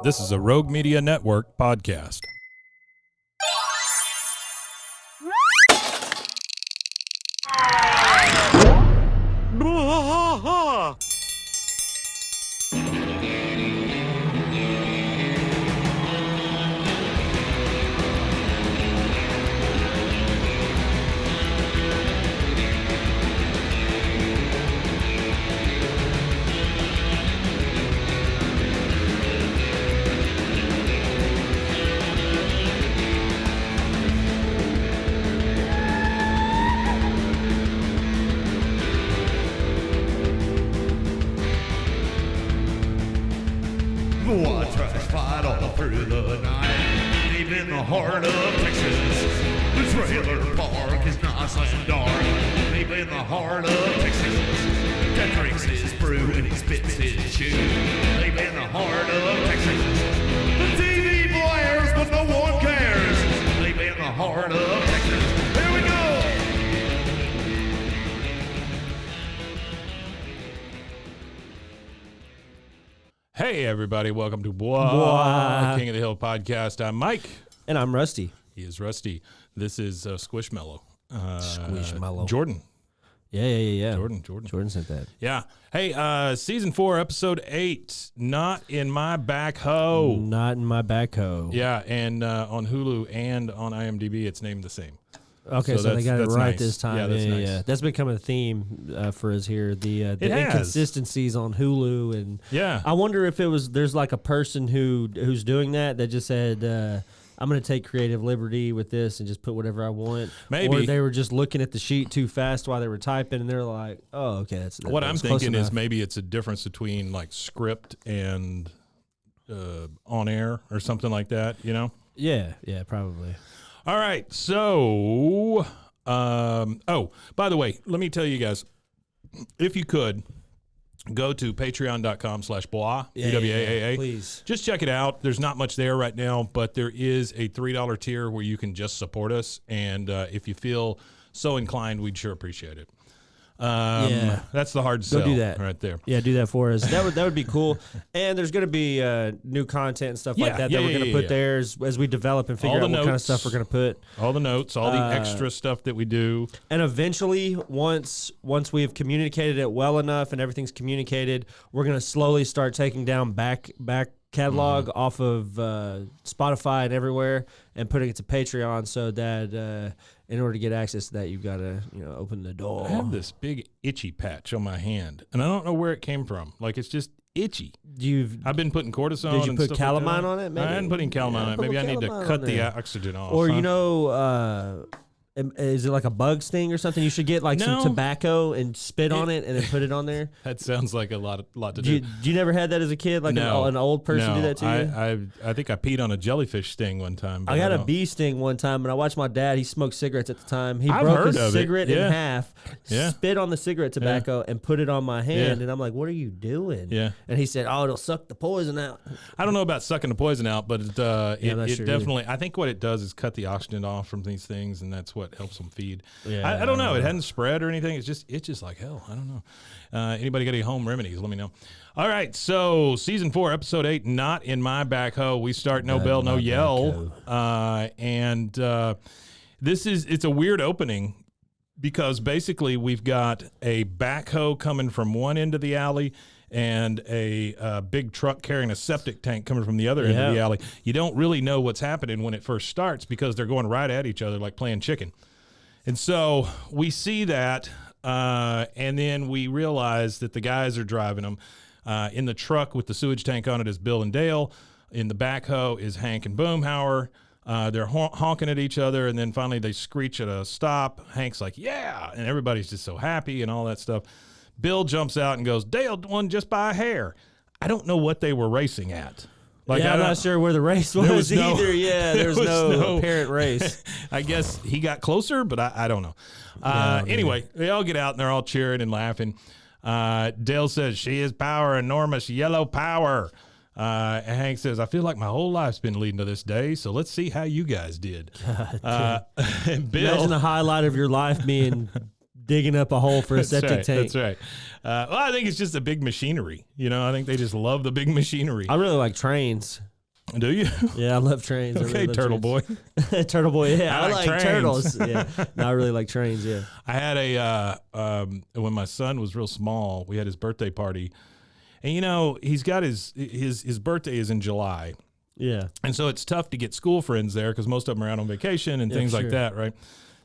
This is a Rogue Media Network podcast. Fight all through the night, deep in the heart of Texas. The trailer park is nice and dark, deep in the heart of Texas. That drinks his brew and he spits his chew, deep in the heart of Texas. The TV blares, but no one cares, deep in the heart of Texas. Here we go. Hey, everybody. Welcome to Boa, King of the Hill podcast. I'm Mike. And I'm Rusty. He is Rusty. This is Squishmallow. Squishmallow. Jordan. Yeah. Jordan sent that. Yeah. Hey, season 4, episode 8, Not in My Backhoe. Not in my backhoe. Yeah, and on Hulu and on IMDb, it's named the same. Okay, so they got it right nice. this time. Yeah, that's nice. Yeah. That's becoming a theme for us here. The It has. inconsistencies on Hulu, and Yeah. I wonder if there's like a person who's doing that just said, I'm going to take creative liberty with this and just put whatever I want. Maybe. Or they were just looking at the sheet too fast while they were typing, and they're like, oh, okay, that's What I'm that's close thinking is enough. maybe it's a difference between like script and on air or something like that, you know? Yeah, probably. All right, so, by the way, let me tell you guys, if you could, go to patreon.com/boa, B-W-A-A-A. Please. Just check it out. There's not much there right now, but there is a $3 tier where you can just support us, and if you feel so inclined, we'd sure appreciate it. Yeah. That's the hard sell. Go do that right there. Yeah, do that for us. That would be cool. And there's going to be new content and stuff like that we're going to put there as we develop and figure out what kind of stuff we're going to put. All the notes, all the extra stuff that we do. And eventually, once we have communicated it well enough and everything's communicated, we're going to slowly start taking down back catalog off of Spotify and everywhere and putting it to Patreon so that in order to get access to that, you've got to open the door. I have this big itchy patch on my hand, and I don't know where it came from. Like, it's just itchy. I've been putting cortisone. Did you and put stuff calamine like that. on it? Maybe? I hadn't put calamine on it. Maybe I need to cut the oxygen off. Or huh? Is it like a bug sting or something? You should get like some tobacco and spit on it and then put it on there. That sounds like a lot to do. You never had that as a kid? Like an old person do that to you? I think I peed on a jellyfish sting one time. I got a bee sting one time, and I watched my dad. He smoked cigarettes at the time. He I've broke heard his of it. cigarette in Yeah. half, spit on the cigarette tobacco, and put it on my hand. Yeah. And I'm like, "What are you doing?" Yeah. And he said, "Oh, it'll suck the poison out." I don't know about sucking the poison out, but it sure definitely. I think what it does is cut the oxygen off from these things, and that's what helps them feed. Yeah, I don't know. It hadn't spread or anything. It's just like hell. I don't know. Anybody got any home remedies? Let me know. All right. So season 4, episode 8, Not in My Backhoe. We start no bell, no yell. And it's a weird opening because basically we've got a backhoe coming from one end of the alley and a big truck carrying a septic tank coming from the other end of the alley. You don't really know what's happening when it first starts because they're going right at each other like playing chicken. And so we see that, and then we realize that the guys are driving them. In the truck with the sewage tank on it is Bill and Dale. In the backhoe is Hank and Boomhauer. They're honking at each other, and then finally they screech at a stop. Hank's like, yeah, and everybody's just so happy and all that stuff. Bill jumps out and goes, Dale won just by a hair. I don't know what they were racing at. Like, I'm not sure where the race was either. There was no apparent race. I guess he got closer, but I don't know. Anyway, they all get out and they're all cheering and laughing. Dale says, she is power, enormous yellow power. And Hank says, I feel like my whole life's been leading to this day, so let's see how you guys did. And Bill, imagine the highlight of your life being digging up a hole for a septic tank. That's right. Well, I think it's just a big machinery. I think they just love the big machinery. I really like trains. Do you? Yeah, I love trains. Okay, really love Turtle trains. Boy. Turtle Boy, yeah. I like trains. turtles. Yeah. No, I really like trains, yeah. I had when my son was real small, we had his birthday party. And he's got his birthday is in July. Yeah. And so it's tough to get school friends there because most of them are out on vacation and things like that, right?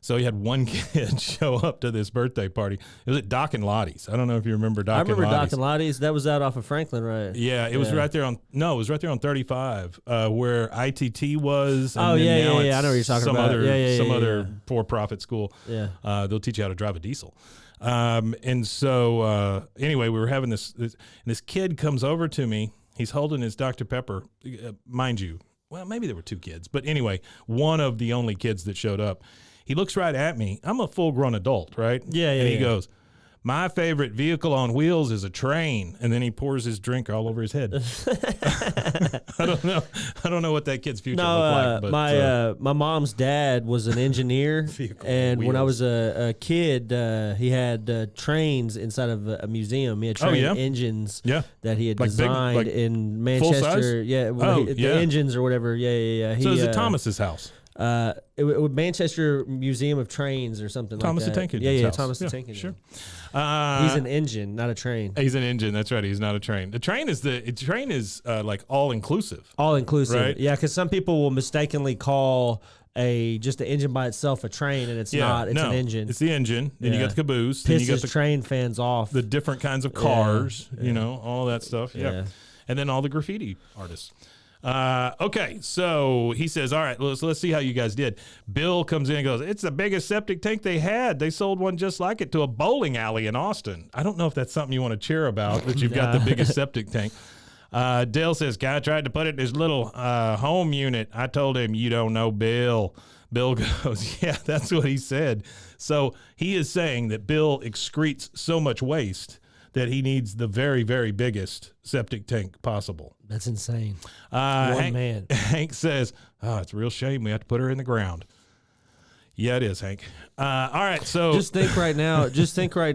So he had one kid show up to this birthday party. It was at Doc and Lottie's. I don't know if you remember Doc and Lottie's. I remember Doc and Lottie's. That was out off of Franklin, right? Yeah, it was right there on. No, it was right there on 35, where ITT was. And I know what you're talking some about. Some other for-profit school. Yeah. They'll teach you how to drive a diesel. And so anyway, we were having this, and this kid comes over to me. He's holding his Dr. Pepper, mind you. Well, maybe there were two kids, but anyway, one of the only kids that showed up. He looks right at me. I'm a full-grown adult, right? Yeah. And he goes, "My favorite vehicle on wheels is a train." And then he pours his drink all over his head. I don't know what that kid's future looked like. But, my mom's dad was an engineer, and when I was a kid, he had trains inside of a museum. He had train engines that he had designed in Manchester. Yeah, the engines or whatever. Yeah. So it was at Thomas's house. It was Manchester Museum of Trains or something Thomas like that. the Tank Engine's house. Thomas the Tank Engine. Sure. He's an engine, not a train. He's an engine. That's right. He's not a train. The train is like all inclusive. All inclusive, right? Yeah, because some people will mistakenly call just the engine by itself a train, and it's not. It's an engine. It's the engine. Then you got the caboose. Then you got the train fans off. The different kinds of cars. All that stuff. Yeah. And then all the graffiti artists. Okay, so he says, all right, let's see how you guys did. Bill comes in and goes, "It's the biggest septic tank they had. They sold one just like it to a bowling alley in Austin." I don't know if that's something you want to cheer about, that you've got the biggest septic tank. Dale says, "Guy tried to put it in his little home unit. I told him, you don't know Bill." Bill goes, "Yeah, that's what he said." So he is saying that Bill excretes so much waste that he needs the very, very biggest septic tank possible. That's insane. Man. Hank says, "Oh, it's a real shame we have to put her in the ground." Yeah, it is, Hank. All right, so just think right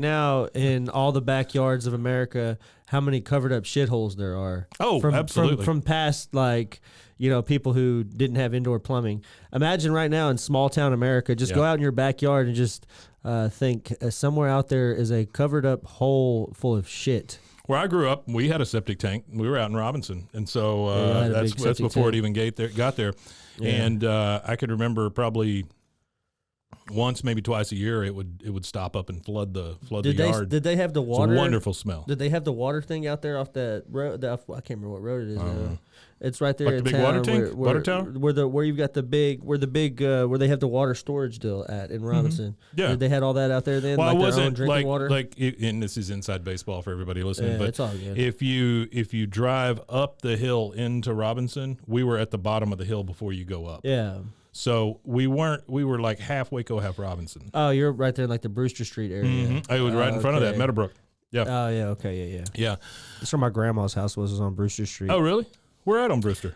now in all the backyards of America, how many covered up shitholes there are. Oh, absolutely. From past, people who didn't have indoor plumbing. Imagine right now in small town America, just go out in your backyard and just think somewhere out there is a covered up hole full of shit. Where I grew up, we had a septic tank. We were out in Robinson, and so that's before it even got there. Yeah. And I could remember probably once, maybe twice a year, it would stop up and flood the yard. Did they have the water? It's a wonderful smell. Did they have the water thing out there off that road? I can't remember what road it is. It's right there like in the big town. Water tank? Water tower? Where you've got where they have the water storage deal at in Robinson. Mm-hmm. Yeah. They had all that out there then? Well, like it wasn't their own drinking water? and this is inside baseball for everybody listening, but it's all good. if you drive up the hill into Robinson, we were at the bottom of the hill before you go up. Yeah. So we were like half Waco, half Robinson. Oh, you're right there in like the Brewster Street area. Mm-hmm. I was right in front of that, Meadowbrook. Yeah. Oh, yeah, okay, yeah. Yeah. That's where my grandma's house was on Brewster Street. Oh, really? Where at on Brewster?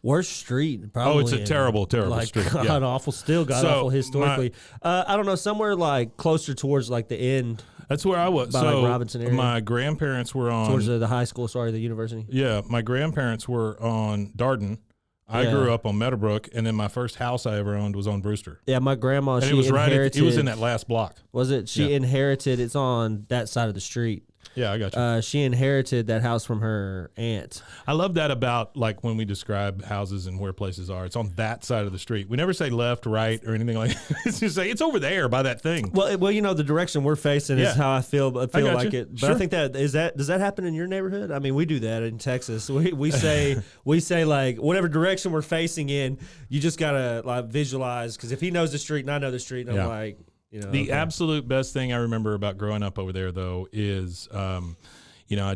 Worst street, probably. Oh, it's a terrible street. God awful, still awful historically. I don't know, somewhere like closer towards like the end. That's where I was. By like Robinson area. My grandparents were on towards the high school. Sorry, the university. Yeah, my grandparents were on Darden. I grew up on Meadowbrook, and then my first house I ever owned was on Brewster. Yeah, my grandma. And she it was inherited. It was in that last block. Was it? She inherited. It's on that side of the street. Yeah, I got you. She inherited that house from her aunt. I love that about like when we describe houses and where places are. It's on that side of the street. We never say left, right, or anything like that. It's just say it's over there by that thing. Well, the direction we're facing is how I feel like it. But I think does that happen in your neighborhood? I mean, we do that in Texas. We say like whatever direction we're facing in, you just gotta like visualize, because if he knows the street and I know the street, and I'm like. The absolute best thing I remember about growing up over there, though, is, I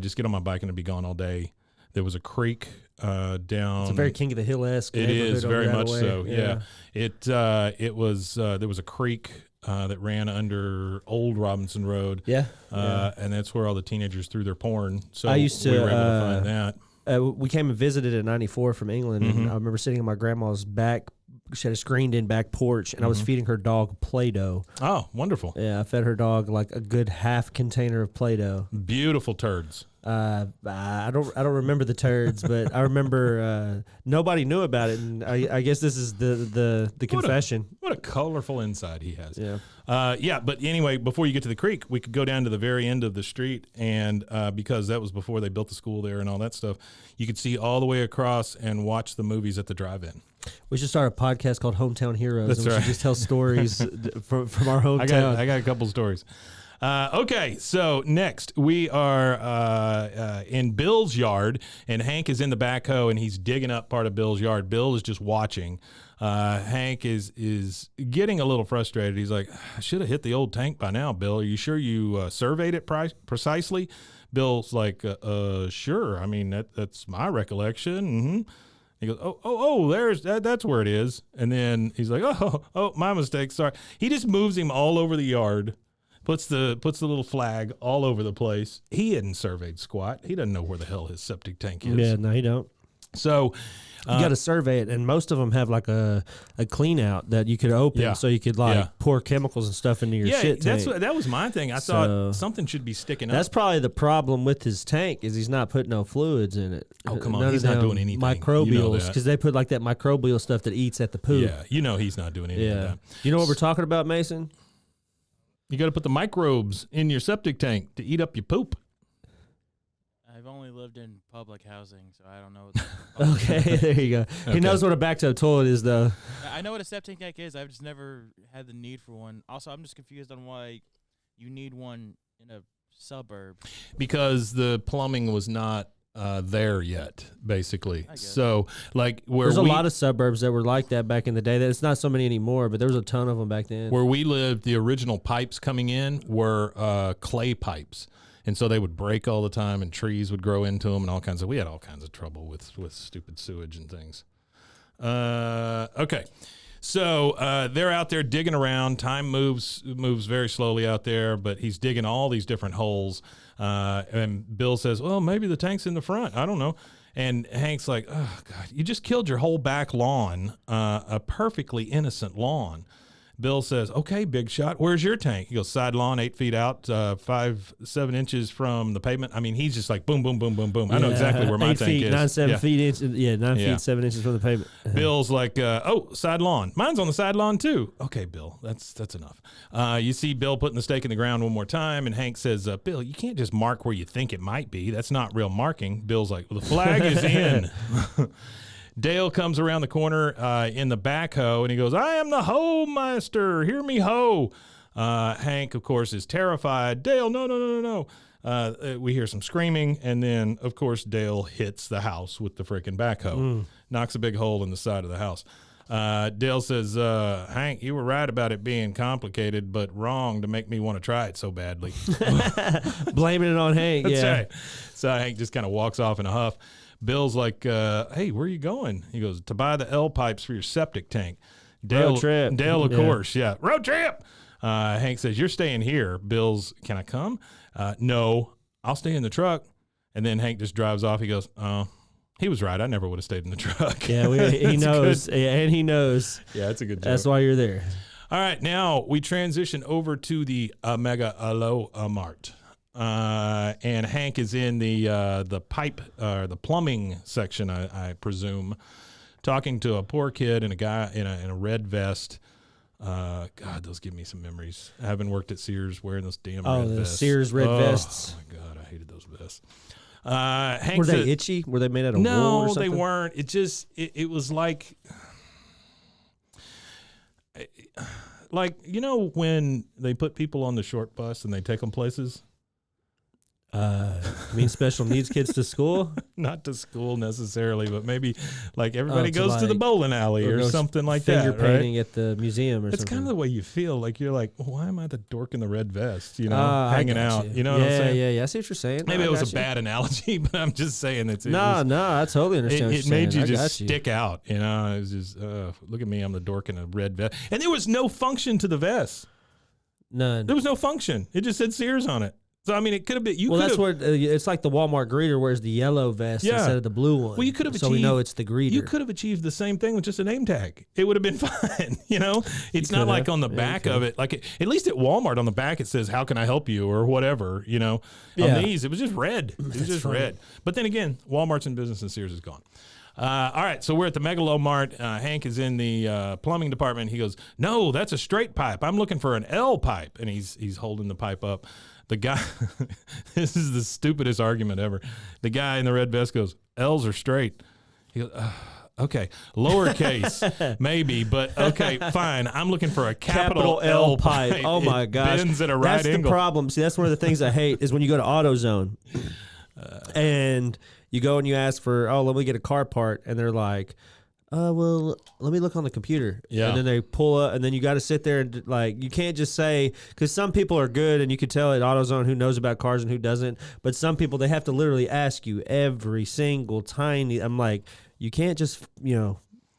just get on my bike and I'd be gone all day. There was a creek down. It's a very King of the Hill-esque It is very much way. so. Yeah. It was there was a creek that ran under Old Robinson Road. Yeah. And that's where all the teenagers threw their porn. So I used to, we were able to find that. We came and visited at 94 from England, and I remember sitting in my grandma's back she had a screened-in back porch, and I was feeding her dog Play-Doh. Oh, wonderful. Yeah, I fed her dog like a good half container of Play-Doh. Beautiful turds. I don't remember the turds, but I remember nobody knew about it, and I guess this is the confession. What a colorful inside he has. Yeah. But anyway, before you get to the creek, we could go down to the very end of the street, and because that was before they built the school there and all that stuff, you could see all the way across and watch the movies at the drive-in. We should start a podcast called Hometown Heroes. That's and we right. should just tell stories from our hometown. I got a couple stories. Okay, so next we are in Bill's yard, and Hank is in the backhoe, and he's digging up part of Bill's yard. Bill is just watching. Hank is getting a little frustrated. He's like, I should have hit the old tank by now, Bill. Are you sure you surveyed it precisely? Bill's like, sure. I mean, that's my recollection. Mm-hmm. He goes, there's that's where it is. And then he's like, oh, my mistake. Sorry. He just moves him all over the yard. Puts the little flag all over the place. He hadn't surveyed squat. He doesn't know where the hell his septic tank is. Yeah, no, he don't. So you got to survey it, and most of them have like a clean out that you could open, so you could pour chemicals and stuff into your shit tank. That was my thing. I thought something should be sticking up. That's probably the problem with his tank is he's not putting no fluids in it. Oh, come on, he's not doing anything. Microbials, because they put like that microbial stuff that eats at the poop. Yeah, he's not doing any of that. You know what we're talking about, Mason? You got to put the microbes in your septic tank to eat up your poop. I've only lived in public housing, so I don't know. Okay, there you go. Okay. He knows what a bathtub toilet is, though. I know what a septic tank is. I've just never had the need for one. Also, I'm just confused on why you need one in a suburb. Because the plumbing was not there yet, basically. So, like, there's a lot of suburbs that were like that back in the day. It's not so many anymore, but there was a ton of them back then. Where we lived, the original pipes coming in were clay pipes. And so they would break all the time, and trees would grow into them, and all kinds of. We had all kinds of trouble with stupid sewage and things. Okay, so they're out there digging around. Time moves very slowly out there, but he's digging all these different holes. And Bill says, "Well, maybe the tank's in the front. I don't know." And Hank's like, "Oh God, you just killed your whole back lawn, a perfectly innocent lawn." Bill says, "Okay, big shot. Where's your tank?" He goes, "Side lawn, 8 feet out, 5-7 inches from the pavement." I mean, he's just like boom, boom, boom, boom, boom. I know exactly where my tank is. 9 feet 7 inches from the pavement. Bill's like, side lawn. Mine's on the side lawn too. Okay, Bill, that's enough. You see Bill putting the stake in the ground one more time, and Hank says, "Bill, you can't just mark where you think it might be. That's not real marking." Bill's like, "Well, the flag is in." Dale comes around the corner in the backhoe, and he goes, "I am the hoe master. Hear me hoe." Hank, of course, is terrified. "Dale, no. We hear some screaming, and then, of course, Dale hits the house with the freaking backhoe. Knocks a big hole in the side of the house. Dale says, "Hank, you were right about it being complicated, but wrong to make me want to try it so badly." Blaming it on Hank, That's right. So Hank just kind of walks off in a huff. Bill's like, "Hey, where are you going?" He goes, "To buy the L pipes for your septic tank." Dale, road trip. Dale, of course, road trip. Hank says, "You're staying here." Bill's, "Can I come?" "No, I'll stay in the truck." And then Hank just drives off. He goes, "Oh, he was right. I never would have stayed in the truck." Yeah, he knows, and he knows. Yeah, that's a good joke. That's why you're there. All right, now we transition over to the Megalo Mart. And Hank is in the pipe, the plumbing section, I presume, talking to a poor kid and a guy in a red vest. God, those give me some memories. I haven't worked at Sears wearing those damn red vests. Sears red vests. Oh my God, I hated those vests. Hank were they itchy? Were they made out of wool or No, something? they weren't. It was like you know when they put people on the short bus and they take them places. You mean special needs kids to school? Not to school necessarily, but maybe like everybody to goes to the bowling alley or something like that. Finger painting at the museum or It's something. kind of the way you feel. Like you're like, well, why am I the dork in the red vest? You know, hanging out. You know what I'm saying? Yeah. I see what you're saying. Maybe it was a bad analogy, but I'm just saying it's. No, I totally understand. What It you're made saying. you just stick out. You know, it was just look at me, I'm the dork in a red vest, and there was no function to the vest. None. There was no function. It just said Sears on it. So I mean, it could have been. Well, that's where it's like the Walmart greeter wears the yellow vest instead of the blue one. Well, you could have so we know it's the greeter. You could have achieved the same thing with just a name tag. It would have been fine. You know, it's not like on the back of it. Like at least at Walmart on the back it says "How can I help you?" or whatever. You know, on these it was just red. It was just red. But then again, Walmart's in business and Sears is gone. All right, so we're at the Megalo Mart. Hank is in the plumbing department. He goes, "No, that's a straight pipe. I'm looking for an L pipe," and he's holding the pipe up. The guy, this is the stupidest argument ever. The guy in the red vest goes, "L's are straight." He goes, "Okay, lowercase maybe, but okay, fine. I'm looking for a capital L pipe." Oh my gosh, bends at a right angle. That's the problem. See, that's one of the things I hate is when you go to AutoZone and you go and you ask for, "Oh, let me get a car part," and they're like, well, let me look on the computer. Yeah. And then they pull up, and then you got to sit there and, like, you can't just say, because some people are good, and you can tell at AutoZone who knows about cars and who doesn't. But some people, they have to literally ask you every single tiny. I'm like, you can't just,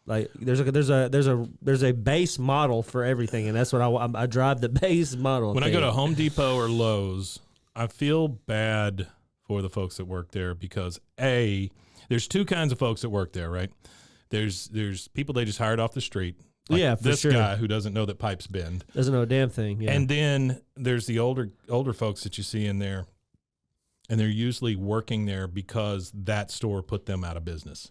like, there's a base model for everything, and that's what I drive the base model. When I go to Home Depot or Lowe's, I feel bad for the folks that work there because there's two kinds of folks that work there, right? There's people they just hired off the street. Like for this sure. guy who doesn't know that pipes bend. Doesn't know a damn thing. Yeah. And then there's the older folks that you see in there, and they're usually working there because that store put them out of business.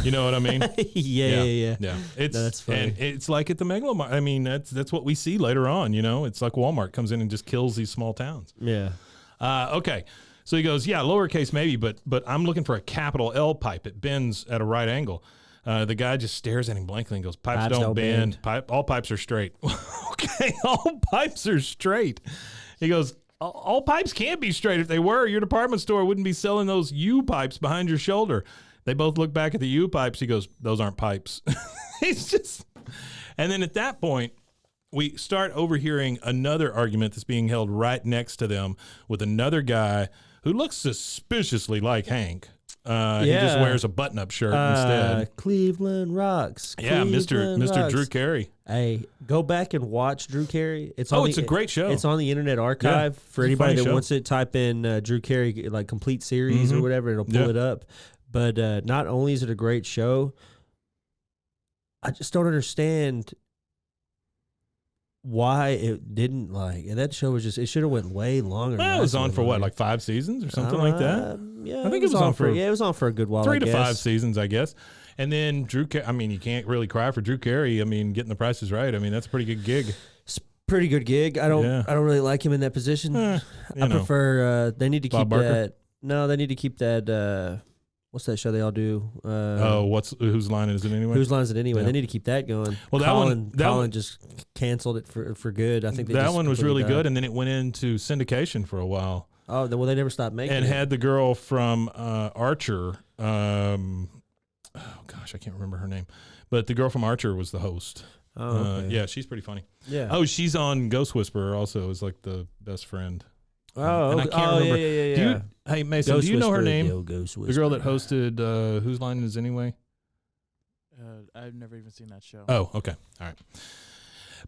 You know what I mean? Yeah. That's funny. And it's like at the Megalo Mart. I mean, that's what we see later on. You know, it's like Walmart comes in and just kills these small towns. Yeah. Okay. So he goes, "Yeah, lowercase maybe, but I'm looking for a capital L pipe. It bends at a right angle." The guy just stares at him blankly and goes, "Pipes don't bend. All pipes are straight." Okay, all pipes are straight. He goes, all pipes can't be straight. If they were, your department store wouldn't be selling those U pipes behind your shoulder. They both look back at the U pipes. He goes, "Those aren't pipes." He's just, and then at that point, we start overhearing another argument that's being held right next to them with another guy who looks suspiciously like Hank. He just wears a button-up shirt instead. Cleveland rocks. Yeah, Mr. Drew Carey. Hey, go back and watch Drew Carey. It's a great show. It's on the Internet Archive for anybody that wants it. Type in Drew Carey like complete series or whatever. It'll pull it up. But not only is it a great show, I just don't understand why it didn't and that show was just, it should have went way longer. Well, it was on for what, like 5 seasons or something like that? Yeah, I think it was on for it was on for a good while. 3 to 5 seasons, I guess. And then Drew, I mean, you can't really cry for Drew Carey. I mean, getting the prices right. I mean, that's a pretty good gig. It's a pretty good gig. I don't really like him in that position. I prefer. They need to keep that. No, they need to keep that. What's that show they all do? Whose line is it anyway? Whose line is it anyway? Yeah. They need to keep that going. Well, Colin just canceled it for good. I think that one was really good, and then it went into syndication for a while. Oh, well, they never stopped making it. And had the girl from Archer. Oh gosh, I can't remember her name, but the girl from Archer was the host. Oh, okay. Yeah, she's pretty funny. Yeah. Oh, she's on Ghost Whisperer also as like the best friend. Oh, and I can't remember. Yeah. Hey, Mason, Ghost do you know her Whisperer, name? Ghost The girl that hosted Whose Line Is It Anyway? I've never even seen that show. Oh, okay. All right.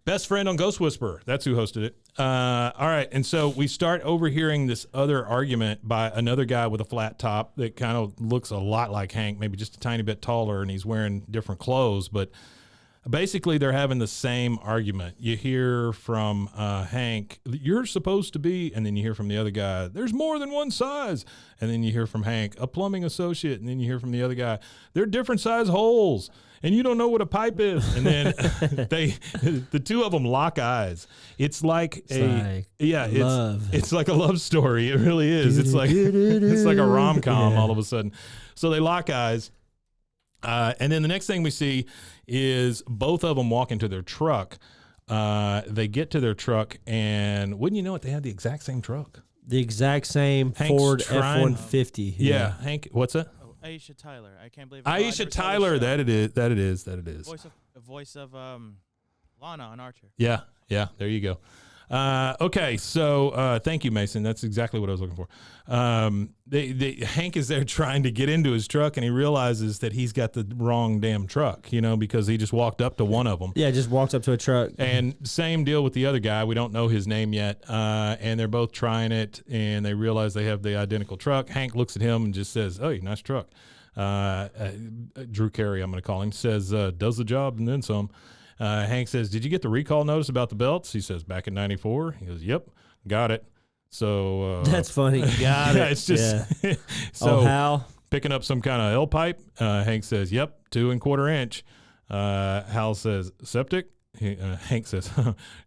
Best friend on Ghost Whisperer. That's who hosted it. All right. And so we start overhearing this other argument by another guy with a flat top that kind of looks a lot like Hank, maybe just a tiny bit taller, and he's wearing different clothes. But basically, they're having the same argument. You hear from Hank, "You're supposed to be," and then you hear from the other guy, "There's more than one size." And then you hear from Hank, "A plumbing associate." And then you hear from the other guy, "They're different size holes, and you don't know what a pipe is." And then the two of them lock eyes. It's like love. It's like a love story. It really is. It's like a rom-com all of a sudden. So they lock eyes. And then the next thing we see is both of them walk into their truck. They get to their truck, and wouldn't you know it, they have the exact same truck. The exact same Hank's Ford F-150. Yeah, Hank, what's that? Oh, Aisha Tyler. I can't believe Aisha Tyler, that it is. Voice of Lana on Archer. Yeah, there you go. Okay, so thank you, Mason. That's exactly what I was looking for. Hank is there trying to get into his truck, and he realizes that he's got the wrong damn truck, because he just walked up to one of them. Yeah, just walked up to a truck. And same deal with the other guy. We don't know his name yet. And they're both trying it, and they realize they have the identical truck. Hank looks at him and just says, "Hey, nice truck." Drew Carey, I'm going to call him, says, "Does the job and then some." Hank says, "Did you get the recall notice about the belts?" He says, "Back in '94." He goes, "Yep, got it." So that's funny. Got it. It's just so Hal picking up some kind of L pipe. Hank says, "Yep, 2 1/4 inch." Hal says, "Septic?" Hank says,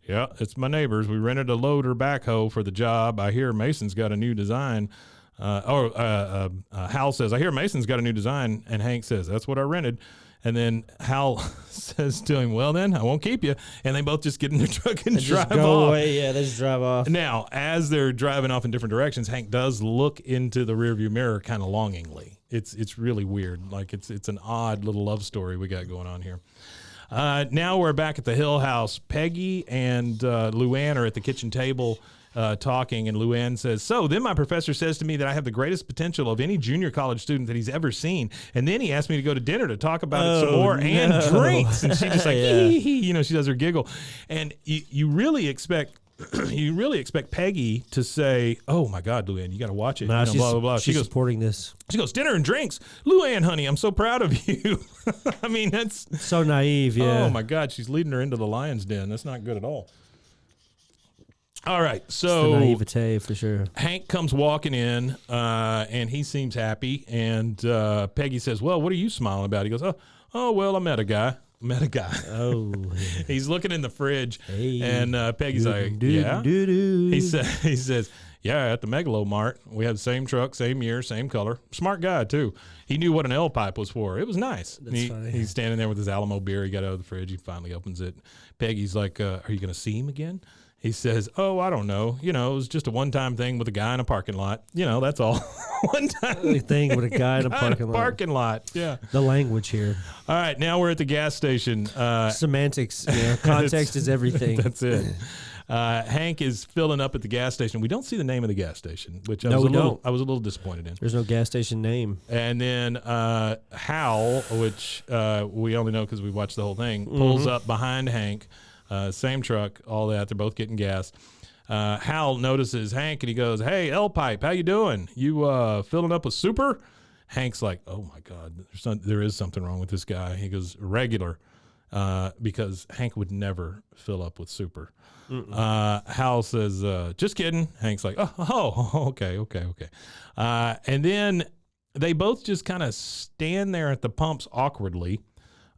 "Yeah, it's my neighbors. We rented a loader backhoe for the job. I hear Mason's got a new design." Hal says, "I hear Mason's got a new design," and Hank says, "That's what I rented." And then Hal says to him, "Well, then, I won't keep you." And they both just get in their truck and drive just go off. away. Yeah, they just drive off. Now, as they're driving off in different directions, Hank does look into the rearview mirror kind of longingly. It's really weird. Like it's an odd little love story we got going on here. Now we're back at the Hill house. Peggy and Luann are at the kitchen table talking, and Luann says, "So then my professor says to me that I have the greatest potential of any junior college student that he's ever seen, and then he asked me to go to dinner to talk about it some more and drinks." And she just like, she does her giggle, and you really expect Peggy to say, "Oh my God, Luann, you got to watch it." Nah, blah blah blah. She's supporting this. She goes, "Dinner and drinks, Luann, honey. I'm so proud of you." I mean, that's so naive. Yeah. Oh my God, she's leading her into the lion's den. That's not good at all. All right, so naivete for sure. Hank comes walking in, and he seems happy. And Peggy says, "Well, what are you smiling about?" He goes, "Oh, well, I met a guy." Oh, He's looking in the fridge, hey. And Peggy's like, "Yeah." He says, "Yeah, at the Megalo Mart. We had the same truck, same year, same color. Smart guy too. He knew what an L pipe was for. It was nice." That's funny. He's standing there with his Alamo beer. He got out of the fridge. He finally opens it. Peggy's like, "Are you going to see him again?" He says, "Oh, I don't know. It was just a one-time thing with a guy in a parking lot. That's all." One-time thing with a guy in a parking lot. Yeah. The language here. All right, now we're at the gas station. Semantics. Context is everything. That's it. Hank is filling up at the gas station. We don't see the name of the gas station, which I was a little disappointed in. There's no gas station name. And then Hal, which we only know because we watched the whole thing, pulls up behind Hank. Same truck, all that. They're both getting gas. Hal notices Hank and he goes, "Hey, L pipe, how you doing? You filling up with super?" Hank's like, "Oh my God, there is something wrong with this guy." He goes, "Regular," because Hank would never fill up with super. Hal says, "Just kidding." Hank's like, "Oh, okay. And then they both just kind of stand there at the pumps awkwardly.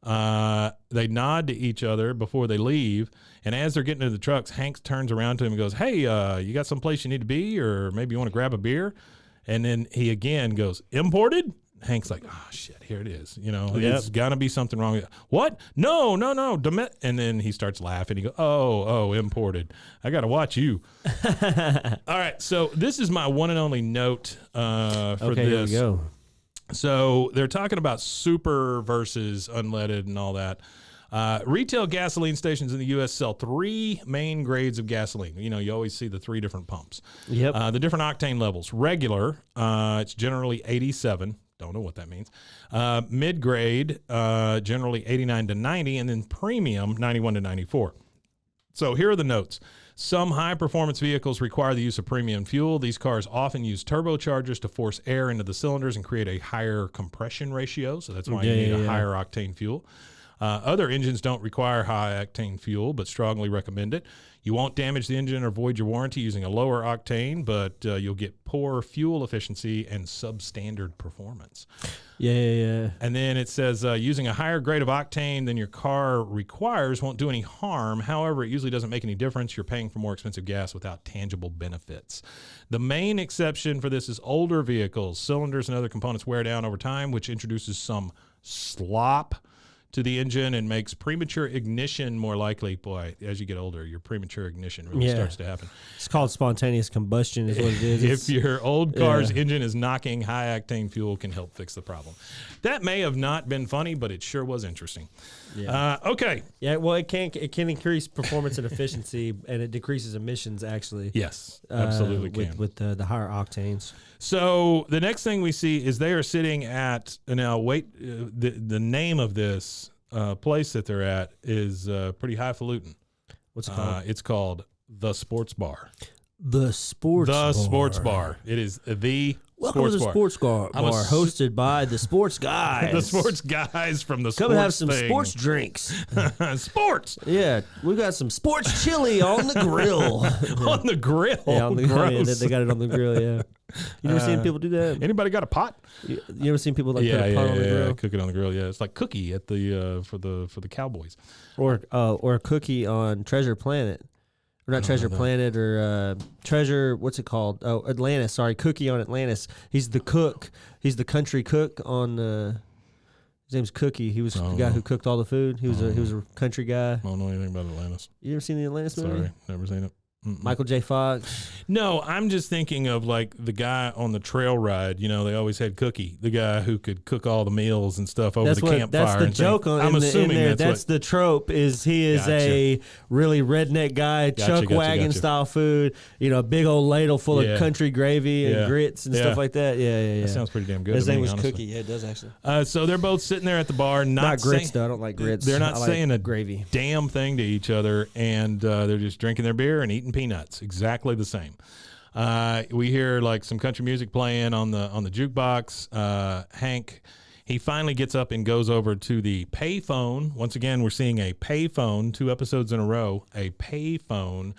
They nod to each other before they leave, and as they're getting into the trucks, Hank turns around to him and goes, "Hey, you got someplace you need to be, or maybe you want to grab a beer?" And then he again goes, "Imported?" Hank's like, "Oh shit, here it is. It's gotta be something wrong with it." "What? No. And then he starts laughing. He goes, "Oh, imported. I gotta watch you." All right, so this is my one and only note for this. Here we go. So they're talking about super versus unleaded and all that. Retail gasoline stations in the U.S. sell 3 main grades of gasoline. You always see the 3 different pumps. Yep. The different octane levels. Regular, it's generally 87. Don't know what that means. Mid-grade, generally 89 to 90. And then premium, 91 to 94. So here are the notes. Some high-performance vehicles require the use of premium fuel. These cars often use turbochargers to force air into the cylinders and create a higher compression ratio, so that's why you need a higher octane fuel. Other engines don't require high-octane fuel, but strongly recommend it. You won't damage the engine or void your warranty using a lower octane, but you'll get poor fuel efficiency and substandard performance. Yeah. And then it says using a higher grade of octane than your car requires won't do any harm. However, it usually doesn't make any difference. You're paying for more expensive gas without tangible benefits. The main exception for this is older vehicles. Cylinders and other components wear down over time, which introduces some slop to the engine and makes premature ignition more likely. Boy, as you get older, your premature ignition really starts to happen. It's called spontaneous combustion is what it is. If your old car's engine is knocking, high-octane fuel can help fix the problem. That may have not been funny, but it sure was interesting. Yeah. Okay. Yeah, well, it can increase performance and efficiency, and it decreases emissions, actually. Yes, absolutely can. With the higher octanes. So the next thing we see is they are sitting at, now wait, the name of this place that they're at is pretty highfalutin. What's it called? It's called The Sports Bar. The Sports Bar. The Sports Bar. It is the Welcome Sports to the Bar. Sports Bar, hosted by the Sports Guys. The Sports Guys from the Come sports and have some thing. sports drinks. Sports! Yeah, we got some sports chili on the grill. On the grill? Yeah, on the grill. Yeah, Gross. they got it on the grill, yeah. You never seen people do that? Anybody got a pot? You ever seen people like put a pot on the grill? Cook it on the grill. Yeah, it's like cookie at the for the Cowboys. Or a cookie on Treasure Planet. Or not Treasure Planet, or Treasure, what's it called? Oh, Atlantis, sorry. Cookie on Atlantis. He's the cook. He's the country cook on, his name's Cookie. He was the guy who cooked all the food. He was a country guy. I don't know anything about Atlantis. You ever seen the Atlantis movie? Sorry, never seen it. Michael J. Fox. No, I'm just thinking of like the guy on the trail ride. You know, they always had Cookie, the guy who could cook all the meals and stuff over the campfire. That's the and joke things. on. I'm in assuming there. that's the trope. Is he is Gotcha. a really redneck guy, chuck wagon style food. You know, a big old ladle full of country gravy and grits and stuff like that. Yeah. That sounds pretty damn good. His to name me, was honestly. Cookie. Yeah, it does actually. So they're both sitting there at the bar, Not grits saying, though. I don't like grits. They're not I like saying a gravy. damn thing to each other, and they're just drinking their beer and eating peanuts. Exactly the same. We hear like some country music playing on the jukebox. Hank, he finally gets up and goes over to the pay phone. Once again, we're seeing a pay phone, 2 episodes in a row. A pay phone,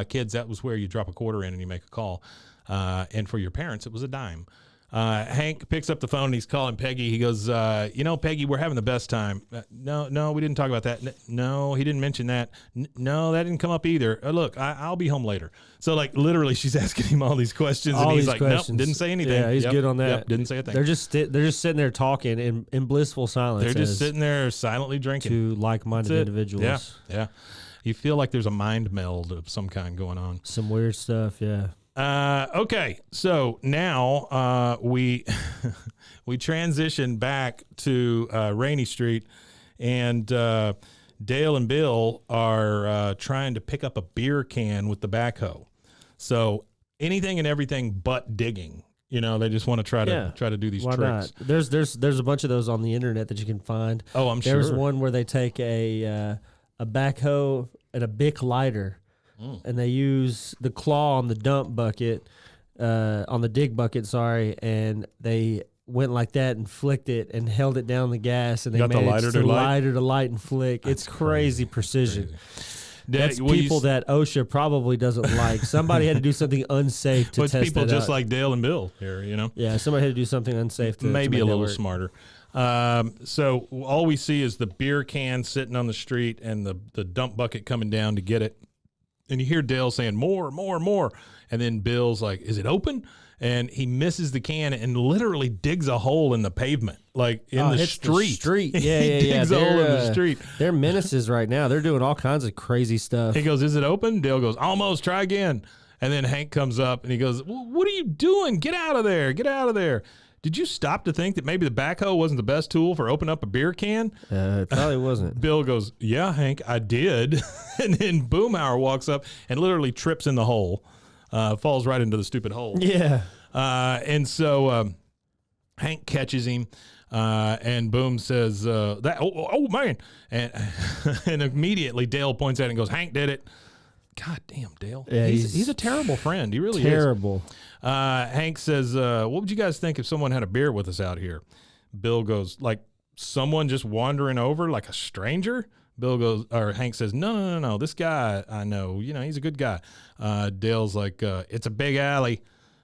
kids. That was where you drop a quarter in and you make a call. And for your parents, it was a dime. Hank picks up the phone and he's calling Peggy. He goes, Peggy, we're having the best time. No, we didn't talk about that. No, he didn't mention that. No, that didn't come up either. Look, I'll be home later. So like literally she's asking him all these questions and he's like, nope, didn't say anything. Yeah, he's good on that. Yep, didn't say a thing. They're just sitting there talking in blissful silence. They're just sitting there silently drinking. Two like-minded individuals. Yeah. You feel like there's a mind meld of some kind going on. Some weird stuff, yeah. Okay, so now we we transition back to Rainy Street, and Dale and Bill are trying to pick up a beer can with the backhoe. So anything and everything but digging. You know, they just want to try to do these Why tricks. not? There's a bunch of those on the internet that you can find. Oh, I'm sure. There's one where they take a backhoe and a Bic lighter. And they use the claw on the dump bucket, on the dig bucket, and they went like that and flicked it and held it down the gas, and they Got the managed lighter to to light? lighter to light and flick. It's crazy precision. That's Well, people that OSHA probably doesn't like. Somebody had to do something unsafe to But test people that just out. like Dale and Bill here, you know. Yeah, somebody had to do something unsafe to Maybe make a that little work. smarter. So all we see is the beer can sitting on the street and the dump bucket coming down to get it. And you hear Dale saying, more. And then Bill's like, is it open? And he misses the can and literally digs a hole in the pavement, like in the hits street. Yeah, He digs a hole in the street. They're menaces right now. They're doing all kinds of crazy stuff. He goes, is it open? Dale goes, almost, try again. And then Hank comes up and he goes, well, what are you doing? Get out of there. Get out of there. Did you stop to think that maybe the backhoe wasn't the best tool for opening up a beer can? It probably wasn't. Bill goes, yeah, Hank, I did. And then Boomhauer walks up and literally trips in the hole, falls right into the stupid hole. Yeah. And so Hank catches him, and Boom says, oh man. And, and immediately Dale points at it and goes, Hank did it. God damn, Dale. Yeah, he's a terrible friend. He really terrible. is. Hank says, what would you guys think if someone had a beer with us out here? Bill goes, like someone just wandering over, like a stranger? Hank says, no. This guy I know, he's a good guy. Dale's like, it's a big alley.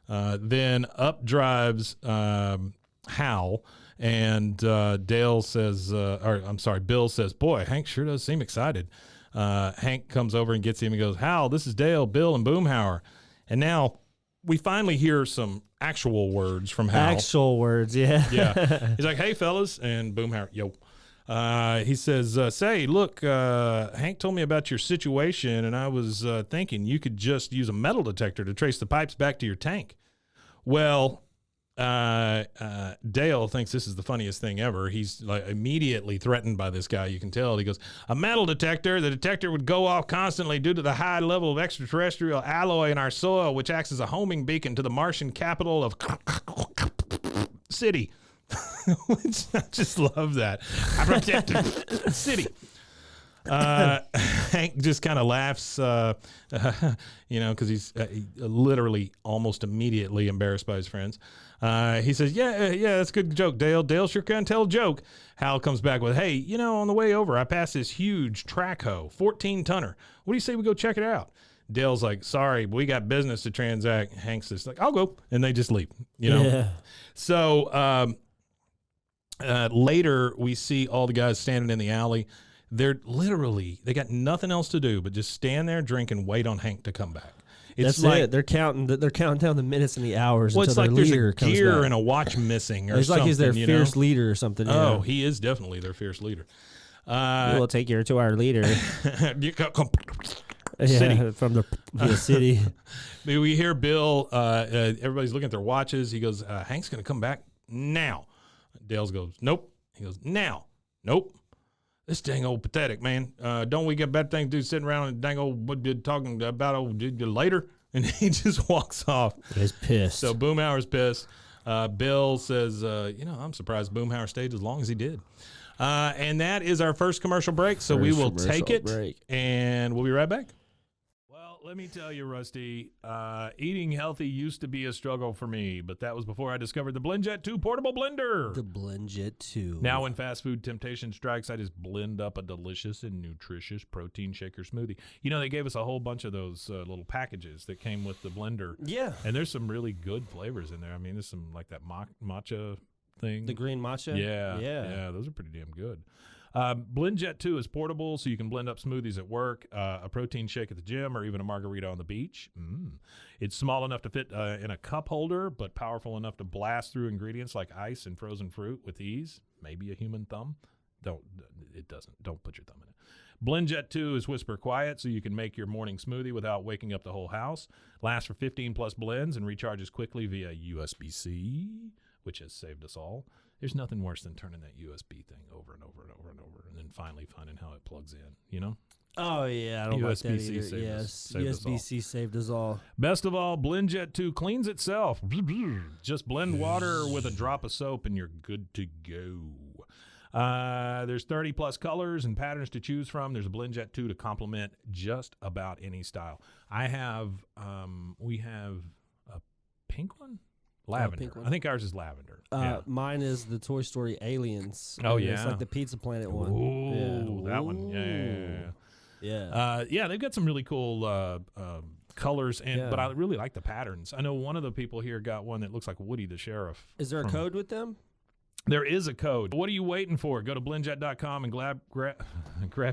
Then up drives Hal, and Bill says, boy, Hank sure does seem excited. Hank comes over and gets him and goes, Hal, this is Dale, Bill, and Boomhauer. And now we finally hear some actual words from Hal. Actual words, yeah. Yeah. He's like, hey, fellas, and Boomhauer, yo. He says, say, look, Hank told me about your situation, and I was thinking you could just use a metal detector to trace the pipes back to your tank. Well, Dale thinks this is the funniest thing ever. He's like immediately threatened by this guy. You can tell. He goes, a metal detector. The detector would go off constantly due to the high level of extraterrestrial alloy in our soil, which acts as a homing beacon to the Martian capital of city. Which I just love that. City. Hank just kind of laughs, because he's literally almost immediately embarrassed by his friends. He says, yeah, that's a good joke, Dale. Dale sure can tell a joke. Hal comes back with, hey, on the way over, I passed this huge track hoe, 14-tonner. What do you say we go check it out? Dale's like, sorry, we got business to transact. Hank's just like, I'll go. And they just leave, Yeah. So later we see all the guys standing in the alley. They got nothing else to do but just stand there, drink, and wait on Hank to come back. That's it. They're counting down the minutes and the hours until it's their like there's leader a comes gear back. and a watch missing or It's something. like he's their fierce leader or something. Oh, Yeah. he is definitely their fierce leader. We'll take you to our leader. City. From the city. We hear Bill, everybody's looking at their watches. He goes, Hank's going to come back now. Dale goes, nope. He goes, now. Nope. This dang old pathetic, man. Don't we get better things to do sitting around and dang old talking about later? And he just walks off. He's pissed. So Boomhauer's pissed. Bill says, I'm surprised Boomhauer stayed as long as he did. And that is our first commercial break. So we will take it, and we'll be right back. Well, let me tell you, Rusty, eating healthy used to be a struggle for me, but that was before I discovered the BlendJet 2 portable blender. The BlendJet 2. Now when fast food temptation strikes, I just blend up a delicious and nutritious protein shaker smoothie. They gave us a whole bunch of those little packages that came with the blender. Yeah. And there's some really good flavors in there. I mean, there's some like that matcha thing. The green matcha? Yeah, those are pretty damn good. BlendJet 2 is portable, so you can blend up smoothies at work, a protein shake at the gym, or even a margarita on the beach. It's small enough to fit in a cup holder, but powerful enough to blast through ingredients like ice and frozen fruit with ease. Maybe a human thumb. Don't put your thumb in it. BlendJet 2 is whisper quiet, so you can make your morning smoothie without waking up the whole house. Lasts for 15 plus blends and recharges quickly via USB-C, which has saved us all. There's nothing worse than turning that USB thing over and over and over and over, and then finally finding how it plugs in. Oh, yeah. I don't like that USB-C either. saved Yes. us all. USB-C saved us all. Best of all, BlendJet 2 cleans itself. Just blend water with a drop of soap, and you're good to go. There's 30 plus colors and patterns to choose from. There's a BlendJet 2 to complement just about any style. We have a pink one? Lavender. Pink one. I think ours is lavender. Mine is the Toy Story Aliens. Oh, It's yeah? like the Pizza Planet one. Ooh, Yeah. that one. Yeah. Yeah, they've got some really cool colors, but I Yeah. really like the patterns. I know one of the people here got one that looks like Woody the Sheriff. Is there a code with them? There is a code. What are you waiting for? Go to blendjet.com and grab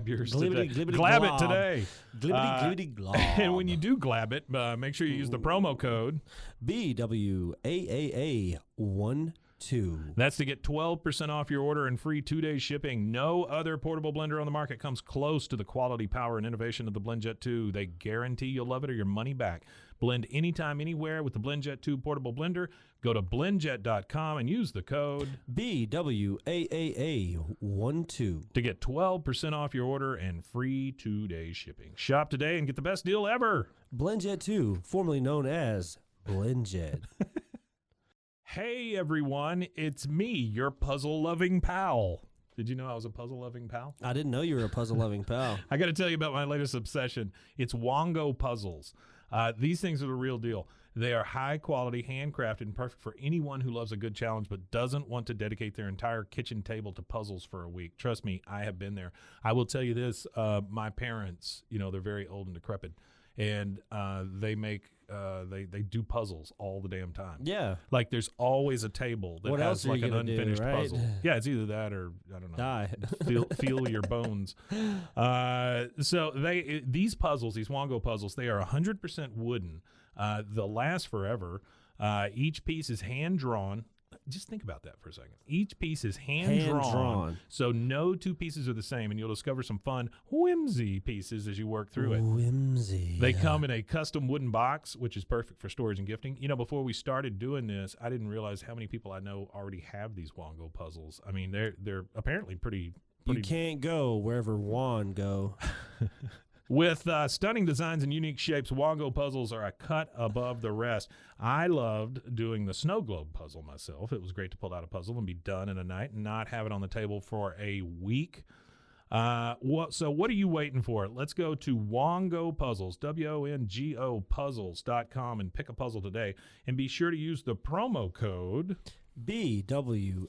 yours today. Glab it today. Glibbity glob. And when you do glab it, make sure you use the promo code BWAAA12. That's to get 12% off your order and free 2-day shipping. No other portable blender on the market comes close to the quality, power, and innovation of the BlendJet 2. They guarantee you'll love it or your money back. Blend anytime, anywhere with the BlendJet 2 portable blender. Go to blendjet.com and use the code BWAAA12 to get 12% off your order and free 2-day shipping. Shop today and get the best deal ever. BlendJet 2, formerly known as BlendJet. Hey, everyone. It's me, your puzzle-loving pal. Did you know I was a puzzle-loving pal? I didn't know you were a puzzle-loving pal. I got to tell you about my latest obsession. It's Wongo puzzles. These things are the real deal. They are high quality, handcrafted, and perfect for anyone who loves a good challenge but doesn't want to dedicate their entire kitchen table to puzzles for a week. Trust me, I have been there. I will tell you this, my parents, they're very old and decrepit, and they do puzzles all the damn time. Yeah. Like there's always a table that What has else are like you an gonna do, unfinished right? puzzle. Yeah, it's either that or I don't know. Die. Feel your bones. So these puzzles, these Wongo puzzles, they are 100% wooden. They'll last forever. Each piece is hand drawn. just think about that for a second. Each piece is hand-drawn, so no two pieces are the same, and you'll discover some fun whimsy pieces as you work through it. Whimsy. They come in a custom wooden box, which is perfect for storage and gifting. You know, before we started doing this, I didn't realize how many people I know already have these Wongo puzzles. I mean, they're apparently pretty. You can't go wherever Juan go. With stunning designs and unique shapes, Wongo puzzles are a cut above the rest. I loved doing the snow globe puzzle myself. It was great to pull out a puzzle and be done in a night and not have it on the table for a week. So what are you waiting for? Let's go to Wongo Puzzles, WONGO puzzles.com, and pick a puzzle today. And be sure to use the promo code BWAAA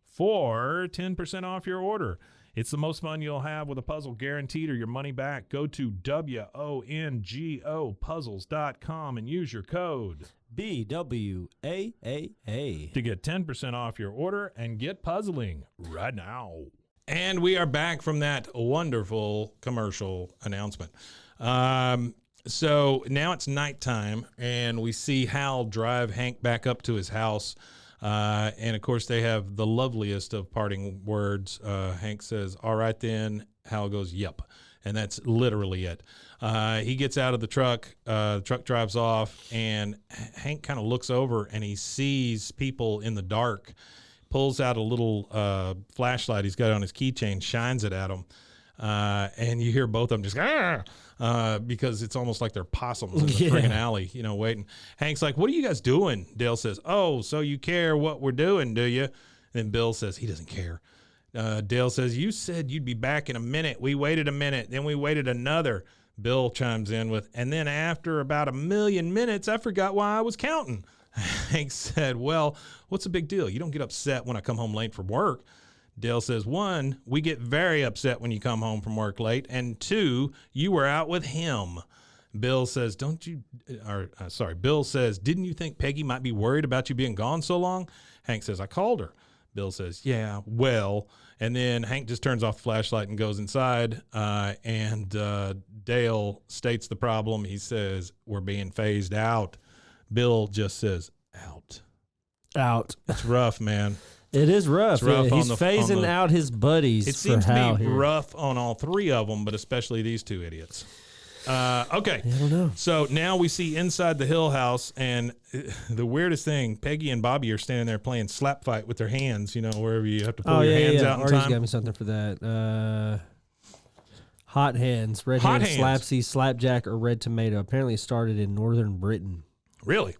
for 10% off your order. It's the most fun you'll have with a puzzle, guaranteed, or your money back. Go to WONGO puzzles.com and use your code BWAAA to get 10% off your order and get puzzling right now. And we are back from that wonderful commercial announcement. So now it's nighttime, and we see Hal drive Hank back up to his house. And, of course, they have the loveliest of parting words. Hank says, all right, then. Hal goes, yep. And that's literally it. He gets out of the truck drives off, and Hank kind of looks over, and he sees people in the dark, pulls out a little flashlight he's got on his keychain, shines it at them. And you hear both of them just, because it's almost like they're possums in the friggin' alley, waiting. Hank's like, what are you guys doing? Dale says, oh, so you care what we're doing, do you? And then Bill says he doesn't care. Dale says, you said you'd be back in a minute. We waited a minute. Then we waited another. Bill chimes in with, and then after about 1,000,000 minutes, I forgot why I was counting. Hank said, well, what's the big deal? You don't get upset when I come home late from work. Dale says, 1, we get very upset when you come home from work late, and 2, you were out with him. Bill says, Bill says, didn't you think Peggy might be worried about you being gone so long? Hank says, I called her. Bill says, yeah, well, and then Hank just turns off the flashlight and goes inside, and Dale states the problem. He says, we're being phased out. Bill just says, out. It's rough, man. It is rough. He's phasing out his buddies. It seems to be rough on all three of them, but especially these two idiots. Okay. I don't know. So now we see inside the Hill house, and the weirdest thing, Peggy and Bobby are standing there playing slap fight with their hands, wherever you have to pull your hands out in Artie's time. got me something for that. Hot hands, red hands, slapsy, slapjack, or red tomato. Apparently it started in northern Britain. Really?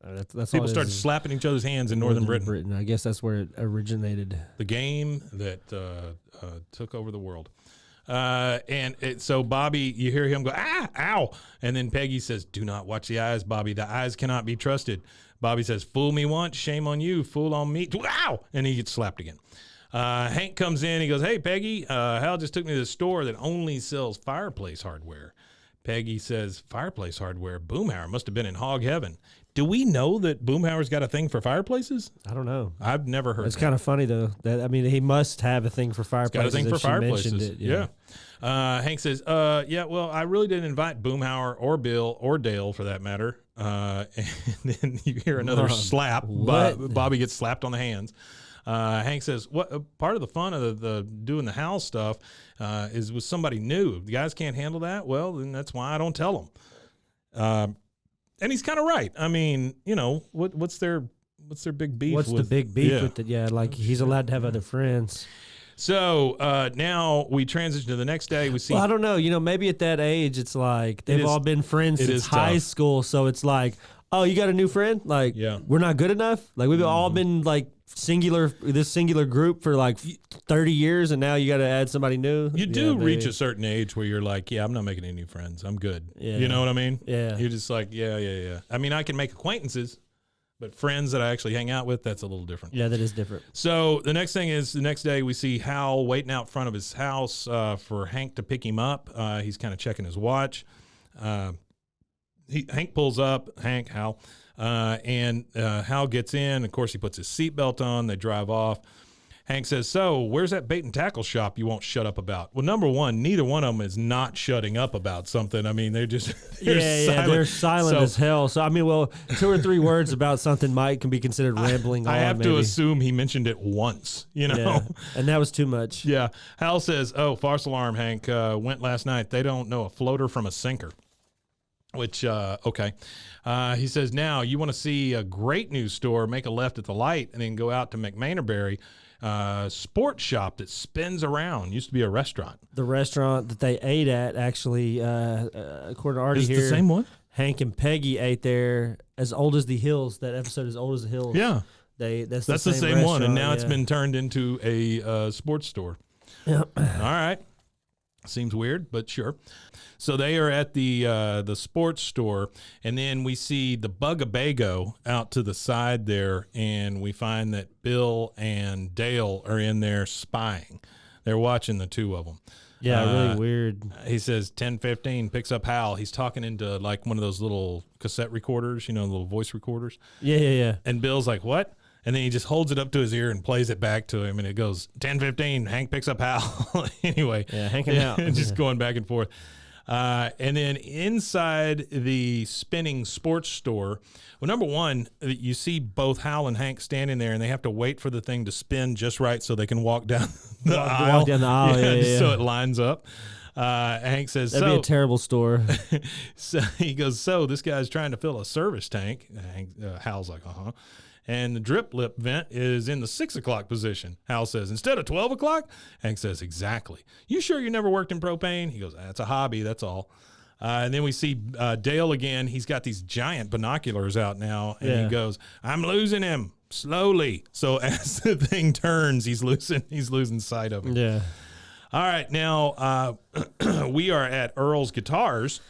That's People started slapping each other's hands in northern Britain. I guess that's where it originated. The game that took over the world. So Bobby, you hear him go, ow. And then Peggy says, do not watch the eyes, Bobby. The eyes cannot be trusted. Bobby says, fool me once, shame on you. Fool on me. Ow. And he gets slapped again. Hank comes in. He goes, hey, Peggy, Hal just took me to the store that only sells fireplace hardware. Peggy says, fireplace hardware? Boomhauer must have been in hog heaven. Do we know that Boomhauer's got a thing for fireplaces? I don't know. I've never heard. It's kind of funny though. He must have a thing for fireplaces. He's got a thing for fireplaces. It, yeah. Hank says, yeah, well, I really didn't invite Boomhauer or Bill or Dale for that matter. And then you hear another slap. Bobby gets slapped on the hands. Hank says, "What part of the fun of the doing the house stuff is with somebody new. If the guys can't handle that, well, then that's why I don't tell them." And he's kind of right. I mean, what's their big beef? What's the big beef with it? Yeah, like he's allowed to have other friends. So now we transition to the next day. We see. Well, I don't know. Maybe at that age, it's like they've all been friends since high school. So it's like, oh, you got a new friend? Like, we're not good enough. Like we've all been like this singular group for like 30 years, and now you got to add somebody new. You do reach a certain age where you're like, yeah, I'm not making any new friends. I'm good. Yeah. You know what I mean? Yeah. You're just like, yeah. I mean, I can make acquaintances, but friends that I actually hang out with, that's a little different. Yeah, that is different. So the next thing is the next day we see Hal waiting out front of his house for Hank to pick him up. He's kind of checking his watch. Hank pulls up, Hal. And Hal gets in. Of course, he puts his seatbelt on. They drive off. Hank says, so where's that bait and tackle shop you won't shut up about? Well, number one, neither one of them is not shutting up about something. I mean, they're just silent. They're silent as hell. So, I mean, well, 2 or 3 words about something can be considered rambling on. I have to assume he mentioned it once, you know? Yeah, and that was too much. Yeah. Hal says, oh, false alarm, Hank. Went last night. They don't know a floater from a sinker. Which, okay. He says, now you want to see a great news store, make a left at the light, and then go out to McManerberry sports shop that spins around. Used to be a restaurant. The restaurant that they ate at, actually, according to Artie Is it here. the same one? Hank and Peggy ate there. As Old as the Hills. That episode is Old as the Hills. Yeah. That's the same one, and now it's been turned into a sports store. Yep. All right. Seems weird, but sure. So they are at the sports store, and then we see the Bugabago out to the side there, and we find that Bill and Dale are in there spying. They're watching the two of them. Yeah, really weird. He says 10:15, picks up Hal. He's talking into like one of those little cassette recorders, little voice recorders. Yeah. And Bill's like, what? And then he just holds it up to his ear and plays it back to him, and it goes 10:15. Hank picks up Hal. Anyway, yeah, Hank and Hal, just going back and forth. And then inside the spinning sports store, well, number one, you see both Hal and Hank standing there, and they have to wait for the thing to spin just right so they can walk down the aisle. Walk down the aisle, yeah. So it lines up. Hank says, that'd be a terrible store. So he goes, so this guy's trying to fill a service tank. Hal's like, uh-huh. And the drip lip vent is in the 6 o'clock position. Hal says, instead of 12 o'clock? Hank says, exactly. You sure you never worked in propane? He goes, that's a hobby, that's all. And then we see Dale again. He's got these giant binoculars out now, and he goes, I'm losing him slowly. So as the thing turns, he's losing sight of him. Yeah. All right, now we are at Earl's Guitars,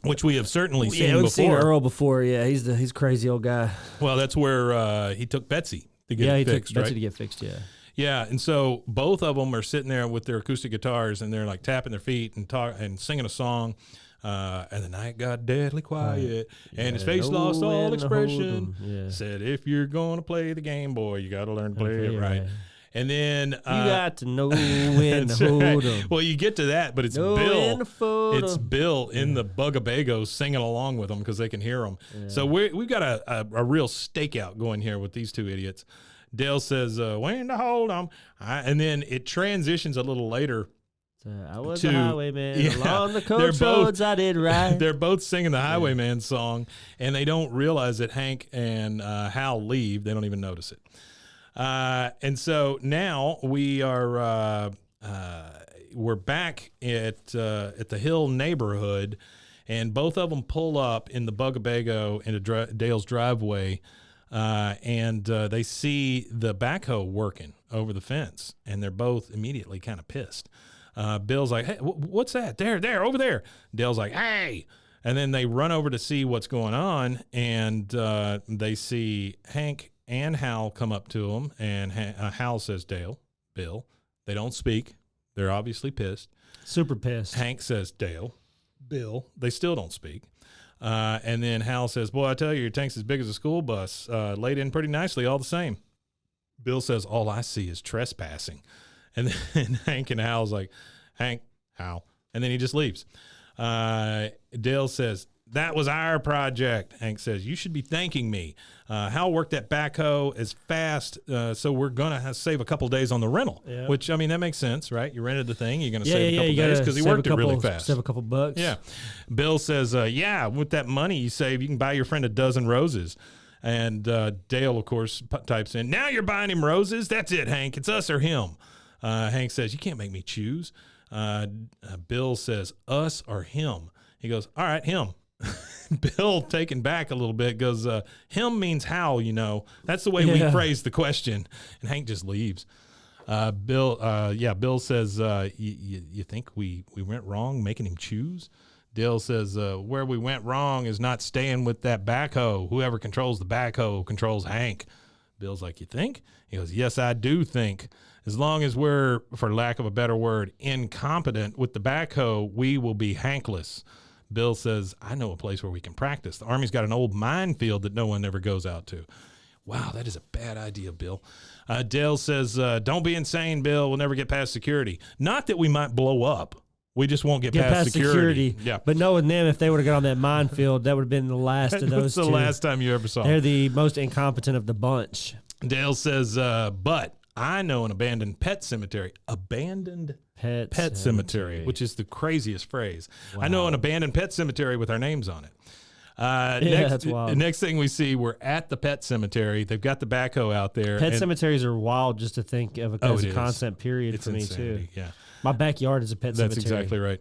which we have certainly seen before. We've seen Earl before. Yeah, he's a crazy old guy. Well, that's where he took Betsy to get it fixed, took Betsy right? to get fixed, yeah. Yeah, and so both of them are sitting there with their acoustic guitars, and they're like tapping their feet and singing a song. And the night got deadly quiet, and his face lost all expression. Yeah. Said, if you're going to play the game, boy, you got to learn to play it right. And then you got to know when to hold them. Well, you get to that, but it's Bill. It's Bill in the Bugabago singing along with them because they can hear them. Yeah. So we've got a real stakeout going here with these two idiots. Dale says, when to hold them. And then it transitions a little later. I was a highwayman along the coach roads I did ride. They're both singing the Highwayman song, and they don't realize that Hank and Hal leave. They don't even notice it. And so now we are we're back at the Hill neighborhood, and both of them pull up in the Bugabago into Dale's driveway, and they see the backhoe working over the fence, and they're both immediately kind of pissed. Bill's like, hey, what's that? There, over there. Dale's like, hey. And then they run over to see what's going on, and they see Hank and Hal come up to him, and Hal says, Bill. They don't speak. They're obviously pissed. Super pissed. Hank says, Dale, Bill. They still don't speak. And then Hal says, boy, I tell you, your tank's as big as a school bus. Laid in pretty nicely all the same. Bill says, all I see is trespassing. And then Hank and Hal's like, Hank, Hal. And then he just leaves. Dale says, that was our project. Hank says, you should be thanking me. Hal worked that backhoe as fast, so we're going to save a couple days on the rental. Yep. Which, I mean, that makes sense, right? You rented the thing. You're going to save a couple days because he worked it really fast. Save a couple bucks. Yeah. Bill says, yeah, with that money you save, you can buy your friend a dozen roses. And Dale, of course, types in, now you're buying him roses? That's it, Hank. It's us or him. Hank says, you can't make me choose. Bill says, us or him. He goes, all right, him. Bill, taken back a little bit, goes, him means Hal, you know. That's the way we phrase the question. And Hank just leaves. Bill says, you think we went wrong making him choose? Dale says, where we went wrong is not staying with that backhoe. Whoever controls the backhoe controls Hank. Bill's like, you think? He goes, yes, I do think. As long as we're, for lack of a better word, incompetent with the backhoe, we will be Hankless. Bill says, I know a place where we can practice. The Army's got an old minefield that no one ever goes out to. Wow, that is a bad idea, Bill. Dale says, don't be insane, Bill. We'll never get past security. Not that we might blow up. We just won't get past security. Yeah. But knowing them, if they would have got on that minefield, that would have been the last of those That's the last time you ever saw them. They're the most incompetent of the bunch. Dale says, but I know an abandoned pet cemetery. Abandoned pet cemetery, which is the craziest phrase. Wow. I know an abandoned pet cemetery with our names on it. That's wild. Next thing we see, we're at the pet cemetery. They've got the backhoe out there. Pet cemeteries are wild just to think of as a concept period it's for insanity. me, too. Yeah. My backyard is a pet cemetery. That's exactly right.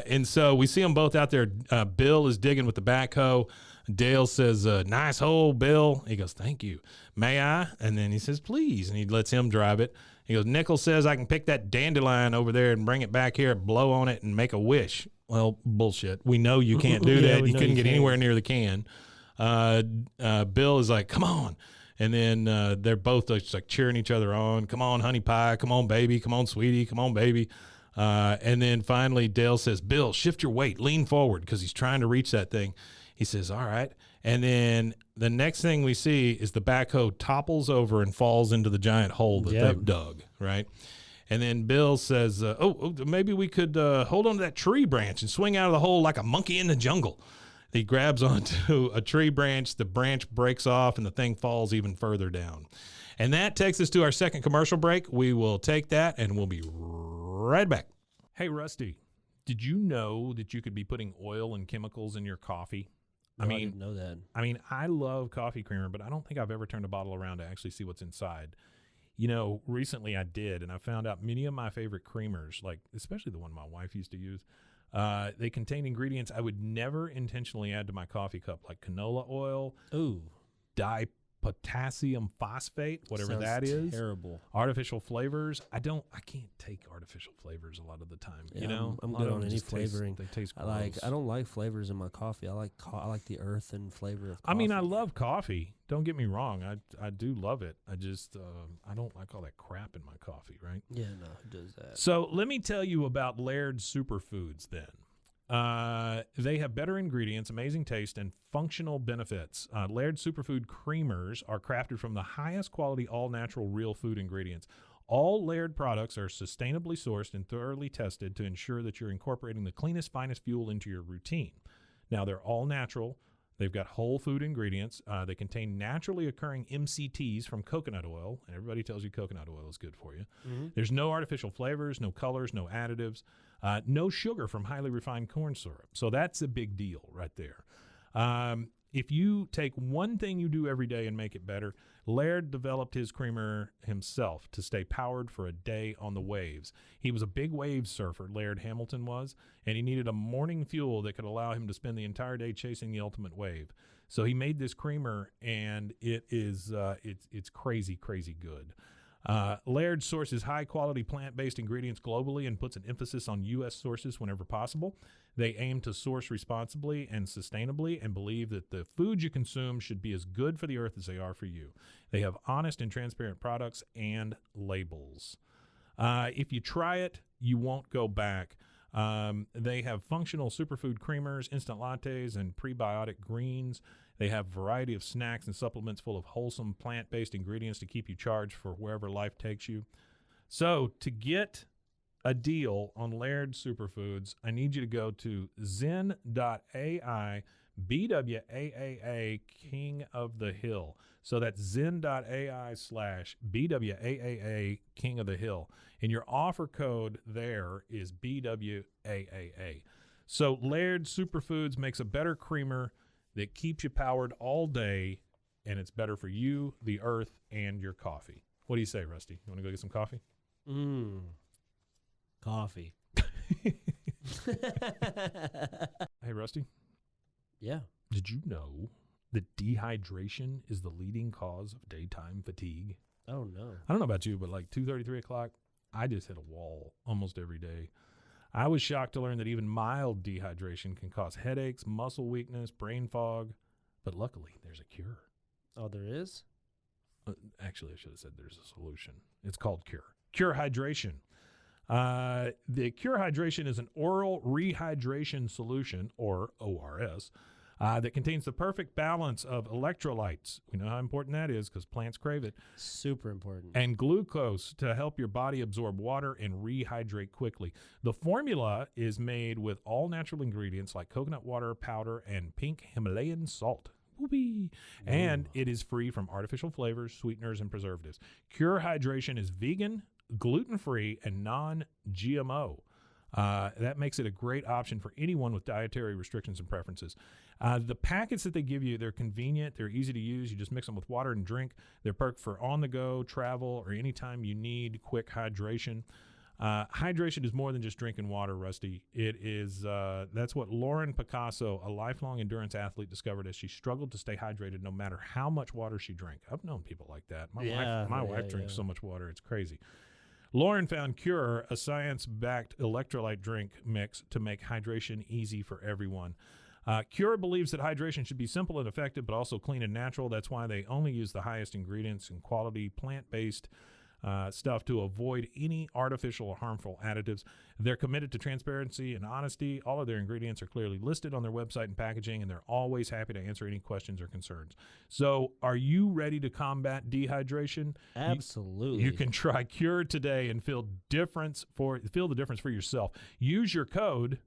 And so we see them both out there. Bill is digging with the backhoe. Dale says, nice hole, Bill. He goes, thank you. May I? And then he says, please. And he lets him drive it. He goes, Nichols says I can pick that dandelion over there and bring it back here, blow on it, and make a wish. Well, bullshit. We know you can't do that. You couldn't get anywhere near the can. Bill is like, come on. And then they're both just like cheering each other on. Come on, honey pie. Come on, baby. Come on, sweetie. Come on, baby. And then finally Dale says, Bill, shift your weight. Lean forward, because he's trying to reach that thing. He says, all right. And then the next thing we see is the backhoe topples over and falls into the giant hole that they've dug, right? And then Bill says, maybe we could hold on to that tree branch and swing out of the hole like a monkey in the jungle. He grabs onto a tree branch. The branch breaks off, and the thing falls even further down. And that takes us to our second commercial break. We will take that, and we'll be right back. Hey, Rusty, did you know that you could be putting oil and chemicals in your coffee? I didn't know that. I mean, I love coffee creamer, but I don't think I've ever turned a bottle around to actually see what's inside. You know, recently I did, and I found out many of my favorite creamers, like especially the one my wife used to use, they contain ingredients I would never intentionally add to my coffee cup, like canola oil, dipotassium phosphate, whatever that is. Terrible. Artificial flavors. I can't take artificial flavors a lot of the time. Yeah, you know, I'm good on any flavoring. They taste gross. I don't like flavors in my coffee. I like the earth and flavor of coffee. I mean, I love coffee. Don't get me wrong. I do love it. I just I don't like all that crap in my coffee, right? Yeah, no, who does that? So let me tell you about Laird Superfoods then. They have better ingredients, amazing taste, and functional benefits. Laird Superfood creamers are crafted from the highest quality, all-natural, real food ingredients. All Laird products are sustainably sourced and thoroughly tested to ensure that you're incorporating the cleanest, finest fuel into your routine. Now, they're all natural. They've got whole food ingredients. They contain naturally occurring MCTs from coconut oil, and everybody tells you coconut oil is good for you. Mm-hmm. There's no artificial flavors, no colors, no additives, no sugar from highly refined corn syrup. So that's a big deal right there. If you take one thing you do every day and make it better, Laird developed his creamer himself to stay powered for a day on the waves. He was a big wave surfer, Laird Hamilton was, and he needed a morning fuel that could allow him to spend the entire day chasing the ultimate wave. So he made this creamer, and it is it's crazy, crazy good. Laird sources high-quality plant-based ingredients globally and puts an emphasis on U.S. sources whenever possible. They aim to source responsibly and sustainably and believe that the foods you consume should be as good for the earth as they are for you. They have honest and transparent products and labels. If you try it, you won't go back. They have functional superfood creamers, instant lattes, and prebiotic greens. They have a variety of snacks and supplements full of wholesome plant-based ingredients to keep you charged for wherever life takes you. So to get a deal on Laird Superfoods, I need you to go to zen.ai BWAAA King of the Hill. So that's zen.ai/BWAAA King of the Hill. And your offer code there is BWAAA. So Laird Superfoods makes a better creamer that keeps you powered all day, and it's better for you, the earth, and your coffee. What do you say, Rusty? You want to go get some coffee? Coffee. Hey, Rusty? Yeah. Did you know that dehydration is the leading cause of daytime fatigue? Oh, no. I don't know about you, but like 2:30, 3 o'clock, I just hit a wall almost every day. I was shocked to learn that even mild dehydration can cause headaches, muscle weakness, brain fog, but luckily there's a cure. Oh, there is? Actually, I should have said there's a solution. It's called Cure. Cure Hydration. The Cure Hydration is an oral rehydration solution, or ORS, that contains the perfect balance of electrolytes. We know how important that is because plants crave it. Super important. And glucose to help your body absorb water and rehydrate quickly. The formula is made with all natural ingredients like coconut water, powder, and pink Himalayan salt. Whoopee. And it is free from artificial flavors, sweeteners, and preservatives. Cure Hydration is vegan, gluten-free, and non-GMO. That makes it a great option for anyone with dietary restrictions and preferences. The packets that they give you, they're convenient. They're easy to use. You just mix them with water and drink. They're perfect for on-the-go, travel, or anytime you need quick hydration. Hydration is more than just drinking water, Rusty. It is, that's what Lauren Picasso, a lifelong endurance athlete, discovered as she struggled to stay hydrated no matter how much water she drank. I've known people like that. My wife drinks so much water, it's crazy. Lauren found Cure, a science-backed electrolyte drink mix to make hydration easy for everyone. Cure believes that hydration should be simple and effective, but also clean and natural. That's why they only use the highest ingredients and quality plant-based stuff to avoid any artificial or harmful additives. They're committed to transparency and honesty. All of their ingredients are clearly listed on their website and packaging, and they're always happy to answer any questions or concerns. So are you ready to combat dehydration? Absolutely. You can try Cure today and feel the difference for yourself. Use your code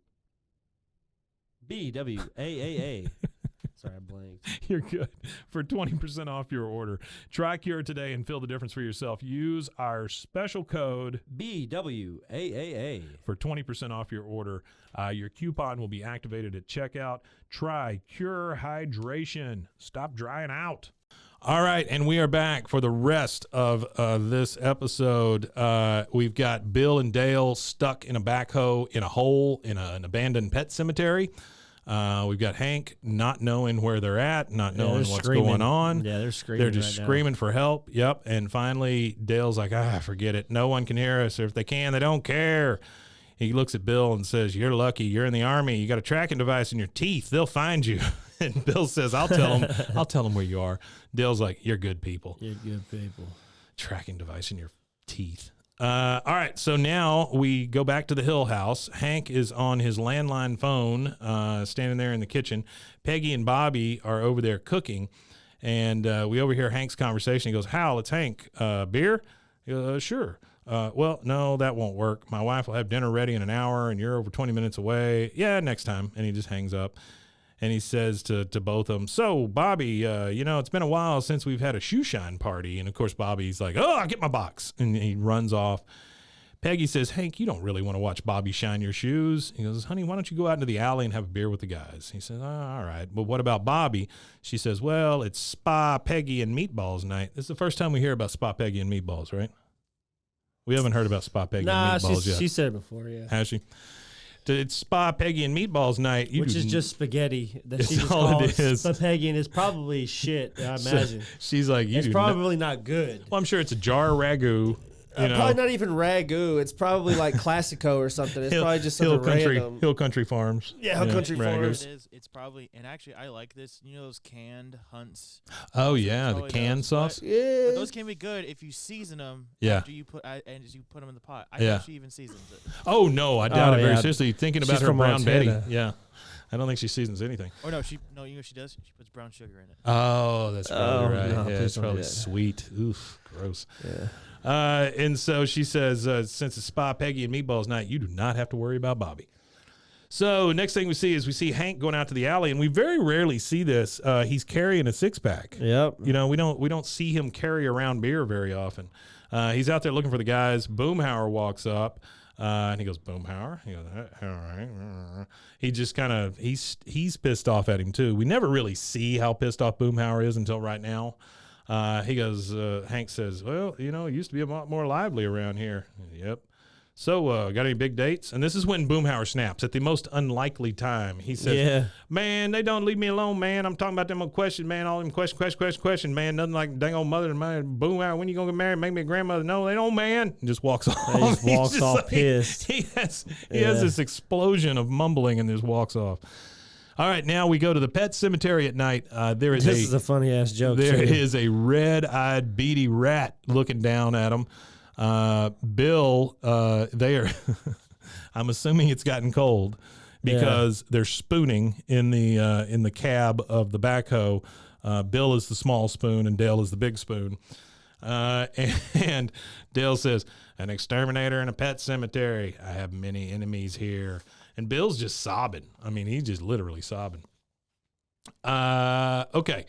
BWAAA. Sorry, I blanked. You're good. For 20% off your order. Try Cure today and feel the difference for yourself. Use our special code BWAAA for 20% off your order. Your coupon will be activated at checkout. Try Cure Hydration. Stop drying out. All right, and we are back for the rest of this episode. We've got Bill and Dale stuck in a backhoe in a hole in an abandoned pet cemetery. We've got Hank not knowing where they're at, not knowing what's going on. Yeah, they're screaming. They're just right screaming for help. Yep. And finally, Dale's like, forget it. No one can hear us. Or if they can, they don't care. He looks at Bill and says, you're lucky. You're in the Army. You got a tracking device in your teeth. They'll find you. And Bill says, I'll tell them where you are. Dale's like, you're good people. You're good people. Tracking device in your teeth. All right, so now we go back to the Hill house. Hank is on his landline phone, standing there in the kitchen. Peggy and Bobby are over there cooking, and we overhear Hank's conversation. He goes, Hal, it's Hank. Beer? He goes, sure. Well, no, that won't work. My wife will have dinner ready in an hour, and you're over 20 minutes away. Yeah, next time. And he just hangs up. And he says to both of them, so, Bobby, it's been a while since we've had a shoe shine party. And, of course, Bobby's like, I'll get my box. And he runs off. Peggy says, Hank, you don't really want to watch Bobby shine your shoes. He goes, honey, why don't you go out into the alley and have a beer with the guys? He says, all right. But what about Bobby? She says, well, it's Spa, Peggy, and Meatballs night. This is the first time we hear about Spa, Peggy, and Meatballs, right? We haven't heard about Spa, Peggy, and Meatballs yet. She said it before, yeah. Has she? It's Spa, Peggy, and Meatballs night. Which is just spaghetti. That she It's just all it calls is. Spaghetti, and it's probably shit, I imagine. She's like, It's probably not good. Well, I'm sure it's a jar of ragu. Probably not even ragu. It's probably like Classico or something. It's probably just something random. Hill Country Farms. Yeah, Hill Country ragu. Farms. It's probably, and actually I like this. You know those canned Hunts? Oh yeah, the Probably canned those, sauce. But those can be good if you season them. Yeah. After you put them in the pot. I Yeah. think she even seasons it. Oh no, I doubt it very yeah. seriously. Thinking about She's her from brown Montana. Betty. Yeah, I don't think she seasons anything. Or no, you know what she does? She puts brown sugar in it. Oh, that's probably right. no, Yeah, please it's don't do probably that. sweet. Oof, gross. Yeah. And so she says, since it's Spa, Peggy, and Meatballs night, you do not have to worry about Bobby. So next thing we see Hank going out to the alley, and we very rarely see this. He's carrying a six-pack. Yep. We don't see him carry around beer very often. He's out there looking for the guys. Boomhauer walks up, and he goes, Boomhauer? He goes, all right. He just kind of, he's pissed off at him too. We never really see how pissed off Boomhauer is until right now. He goes, Hank says, well, it used to be a lot more lively around here. Yep. So, got any big dates? And this is when Boomhauer snaps at the most unlikely time. He says, man, they don't leave me alone, man. I'm talking about them questions, man. All them question, man. Nothing like dang old mother and mine. Boomhauer, when you going to get married? Make me a grandmother. No, they don't, man. And just walks off. He just walks off pissed. He has this explosion of mumbling and just walks off. All right, now we go to the pet cemetery at night. This is a funny ass joke. There too. is a red-eyed, beady rat looking down at him. Bill, they are. I'm assuming it's gotten cold. because they're spooning in the cab of the backhoe. Bill is the small spoon and Dale is the big spoon. And Dale says, "An exterminator in a pet cemetery. I have many enemies here." And Bill's just sobbing. I mean, he's just literally sobbing. Okay.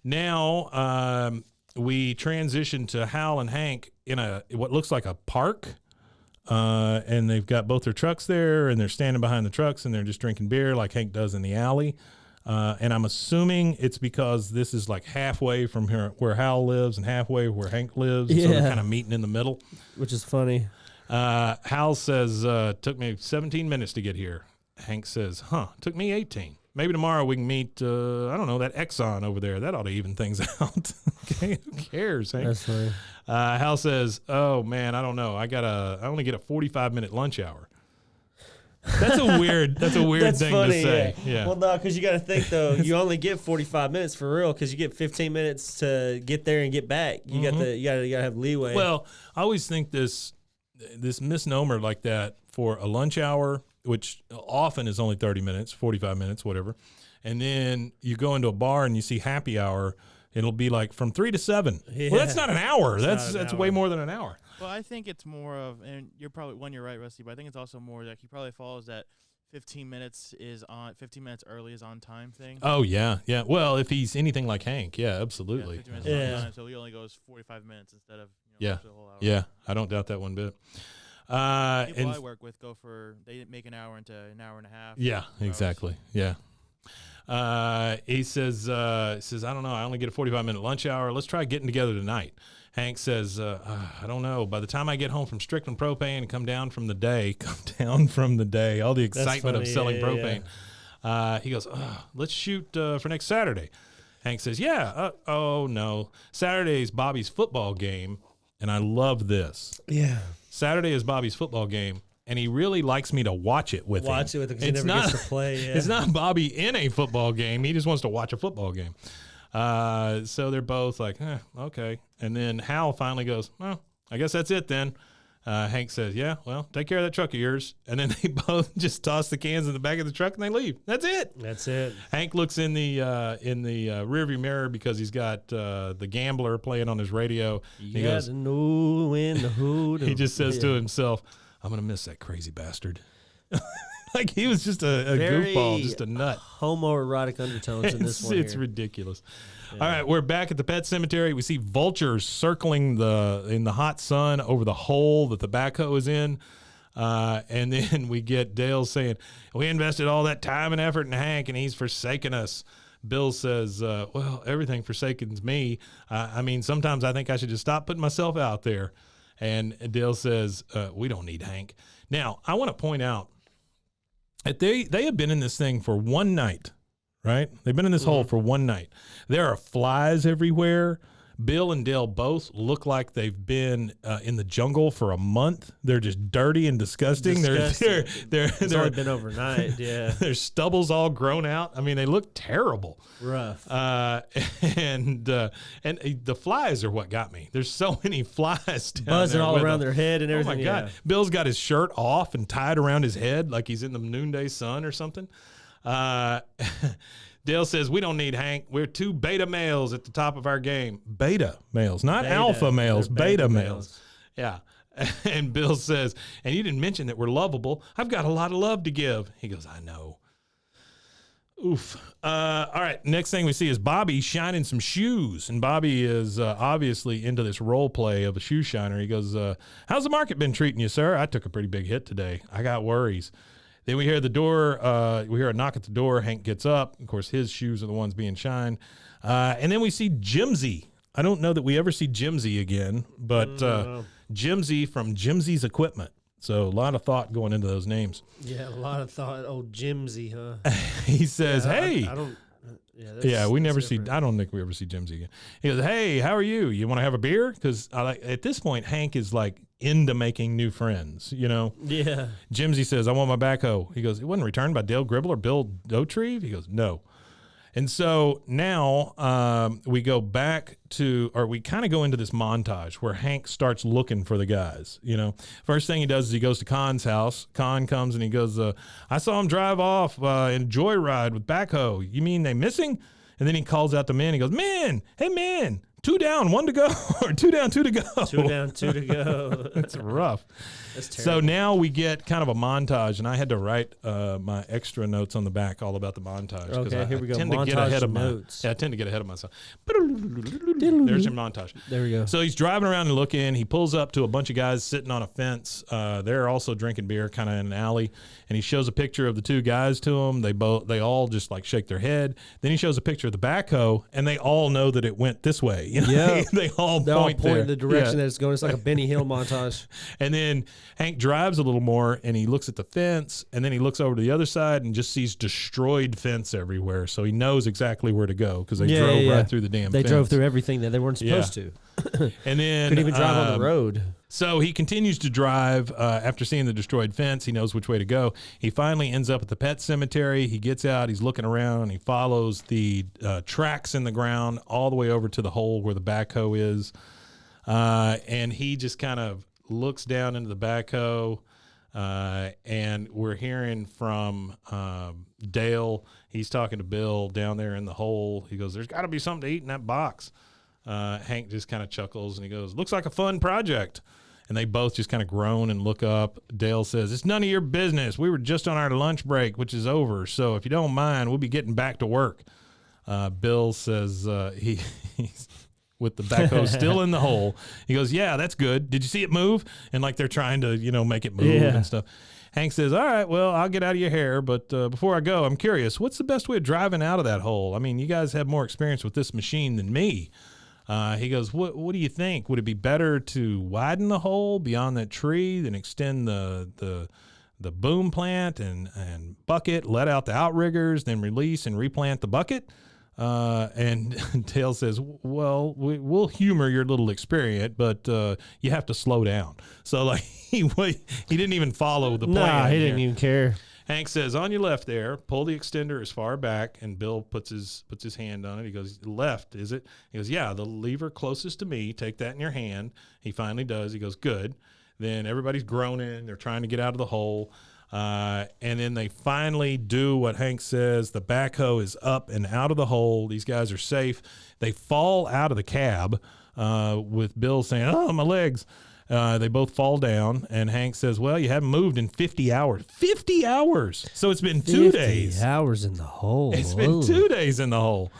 Now we transition to Hal and Hank in what looks like a park. And they've got both their trucks there, and they're standing behind the trucks, and they're just drinking beer like Hank does in the alley. And I'm assuming it's because this is like halfway from where Hal lives and halfway where Hank lives. Yeah. So they're kind of meeting in the middle. Which is funny. Hal says, took me 17 minutes to get here. Hank says, took me 18. Maybe tomorrow we can meet, I don't know, that Exxon over there. That ought to even things out. Okay, who cares, Hank? That's funny. Hal says, "Oh, man, I don't know. I only get a 45-minute lunch hour." That's a weird That's thing funny, to say. Yeah. Well, no, because you got to think, though, you only get 45 minutes for real because you get 15 minutes to get there and get back. You got to have leeway. Well, I always think this misnomer like that for a lunch hour, which often is only 30 minutes, 45 minutes, whatever. And then you go into a bar and you see happy hour, it'll be like from 3 to 7. Yeah. Well, that's not an hour. That's an way hour. more than an hour. Well, I think it's more of, and you're right, Rusty, but I think it's also more like he probably follows that 15 minutes early is on time thing. Oh, yeah. Yeah. Well, if he's anything like Hank, yeah, absolutely. 15 minutes is on time, so he only goes 45 minutes instead of Yeah. the whole hour. Yeah. I don't doubt that one bit. People And I work with they make an hour into an hour and a half. yeah, 2 hours. exactly. Yeah. He says, I don't know. I only get a 45-minute lunch hour. Let's try getting together tonight. Hank says, I don't know. By the time I get home from Strickland Propane and come down from the day, all the excitement funny, of selling yeah, propane. He goes, let's shoot for next Saturday. Hank says, yeah. Oh, no. Saturday is Bobby's football game, and I love this. yeah. Saturday is Bobby's football game, and he really likes me to watch it with him. Watch it with him because he never gets to play. Yeah. It's not Bobby in a football game. He just wants to watch a football game. So they're both like, okay. And then Hal finally goes, well, I guess that's it then. Hank says, yeah, well, take care of that truck of yours. And then they both just toss the cans in the back of the truck and they leave. That's it. That's it. Hank looks in the rearview mirror because he's got the Gambler playing on his radio. He goes, know when the hood. he just says to himself, I'm going to miss that crazy bastard. Like he was just a Very goofball, just a nut. homoerotic undertones in this one. It's here. ridiculous. All right, we're back at the pet cemetery. We see vultures circling in the hot sun over the hole that the backhoe is in. And then we get Dale saying, we invested all that time and effort in Hank, and he's forsaken us. Bill says, well, everything forsakens me. I mean, sometimes I think I should just stop putting myself out there. And Dale says, we don't need Hank. Now, I want to point out that they have been in this thing for one night, right? They've been in this hole for one night. There are flies everywhere. Bill and Dale both look like they've been in the jungle for a month. They're just dirty and disgusting. Disgusting. It's only They're been overnight. Yeah, their stubble's all grown out. I mean, they look terrible. rough. And the flies are what got me. There's so many flies down Buzzing there all with around them. their head and Oh everything. my God! Yeah. Bill's got his shirt off and tied around his head like he's in the noonday sun or something. Dale says, we don't need Hank. We're two beta males at the top of our game. Beta males, not Beta. alpha males, They're beta males. Yeah. And Bill says, and you didn't mention that we're lovable. I've got a lot of love to give. He goes, I know. Oof. All right. Next thing we see is Bobby shining some shoes. And Bobby is obviously into this role play of a shoe shiner. He goes, how's the market been treating you, sir? I took a pretty big hit today. I got worries. Then we hear the door. We hear a knock at the door. Hank gets up. Of course, his shoes are the ones being shined. And then we see Jimsy. I don't know that we ever see Jimsy again, but Jimsy from Jimsy's Equipment. So a lot of thought going into those names. Yeah, a lot of thought. Oh, Jimsy, huh? He says, hey. I don't. Yeah, we never see. different. I don't think we ever see Jimsy again. He goes, "Hey, how are you? You want to have a beer?" Because at this point, Hank is like into making new friends. You know. Yeah. Jimsy says, "I want my backhoe." He goes, "It wasn't returned by Dale Gribble or Bill Dotrieve." He goes, "No." And so now we go back to, or we kind of go into this montage where Hank starts looking for the guys. You know, first thing he does is he goes to Con's house. Con comes and he goes, I saw him drive off in a joyride with backhoe. You mean they missing? And then he calls out the men. He goes, man, hey, man, 2 down, 1 to go, or 2 down, 2 to go. 2 down, 2 to go. That's rough. That's terrible. So now we get kind of a montage, and I had to write my extra notes on the back all about the montage. Okay, here we go. I tend to get Montage ahead of notes. I tend to get ahead of myself. There's your montage. There we go. So he's driving around and looking. He pulls up to a bunch of guys sitting on a fence. They're also drinking beer, kind of in an alley. And he shows a picture of the 2 guys to them. They all just like shake their head. Then he shows a picture of the backhoe, and they all know that it went this way. You know? Yeah, they all They point all point there. in the direction Yeah. that it's going. It's like a Benny Hill montage. And then Hank drives a little more, and he looks at the fence, and then he looks over to the other side and just sees destroyed fence everywhere. So he knows exactly where to go because they drove right through the damn They fence. drove through everything that they weren't supposed to. And then Couldn't even drive on the road. So he continues to drive after seeing the destroyed fence. He knows which way to go. He finally ends up at the pet cemetery. He gets out. He's looking around. He follows the tracks in the ground all the way over to the hole where the backhoe is. And he just kind of looks down into the backhoe. And we're hearing from Dale. He's talking to Bill down there in the hole. He goes, there's got to be something to eat in that box. Hank just kind of chuckles and he goes, looks like a fun project. And they both just kind of groan and look up. Dale says, it's none of your business. We were just on our lunch break, which is over. So if you don't mind, we'll be getting back to work. Bill says he's with the backhoe still in the hole. He goes, yeah, that's good. Did you see it move? And like they're trying to, make it move and stuff. Hank says, all right, well, I'll get out of your hair. But before I go, I'm curious, what's the best way of driving out of that hole? I mean, you guys have more experience with this machine than me. He goes, what do you think? Would it be better to widen the hole beyond that tree, then extend the boom plant and bucket, let out the outriggers, then release and replant the bucket? And Dale says, well, we'll humor your little experience, but you have to slow down. So like he didn't even follow the plan. Nah, he didn't even care. Hank says, on your left there, pull the extender as far back, and Bill puts his hand on it. He goes, left, is it? He goes, yeah, the lever closest to me. Take that in your hand. He finally does. He goes, good. Then everybody's groaning. They're trying to get out of the hole. And then they finally do what Hank says. The backhoe is up and out of the hole. These guys are safe. They fall out of the cab with Bill saying, oh, my legs. They both fall down, and Hank says, well, you haven't moved in 50 hours. 50 hours! So it's been 2 days. 50 hours in the hole. It's been 2 days in the hole.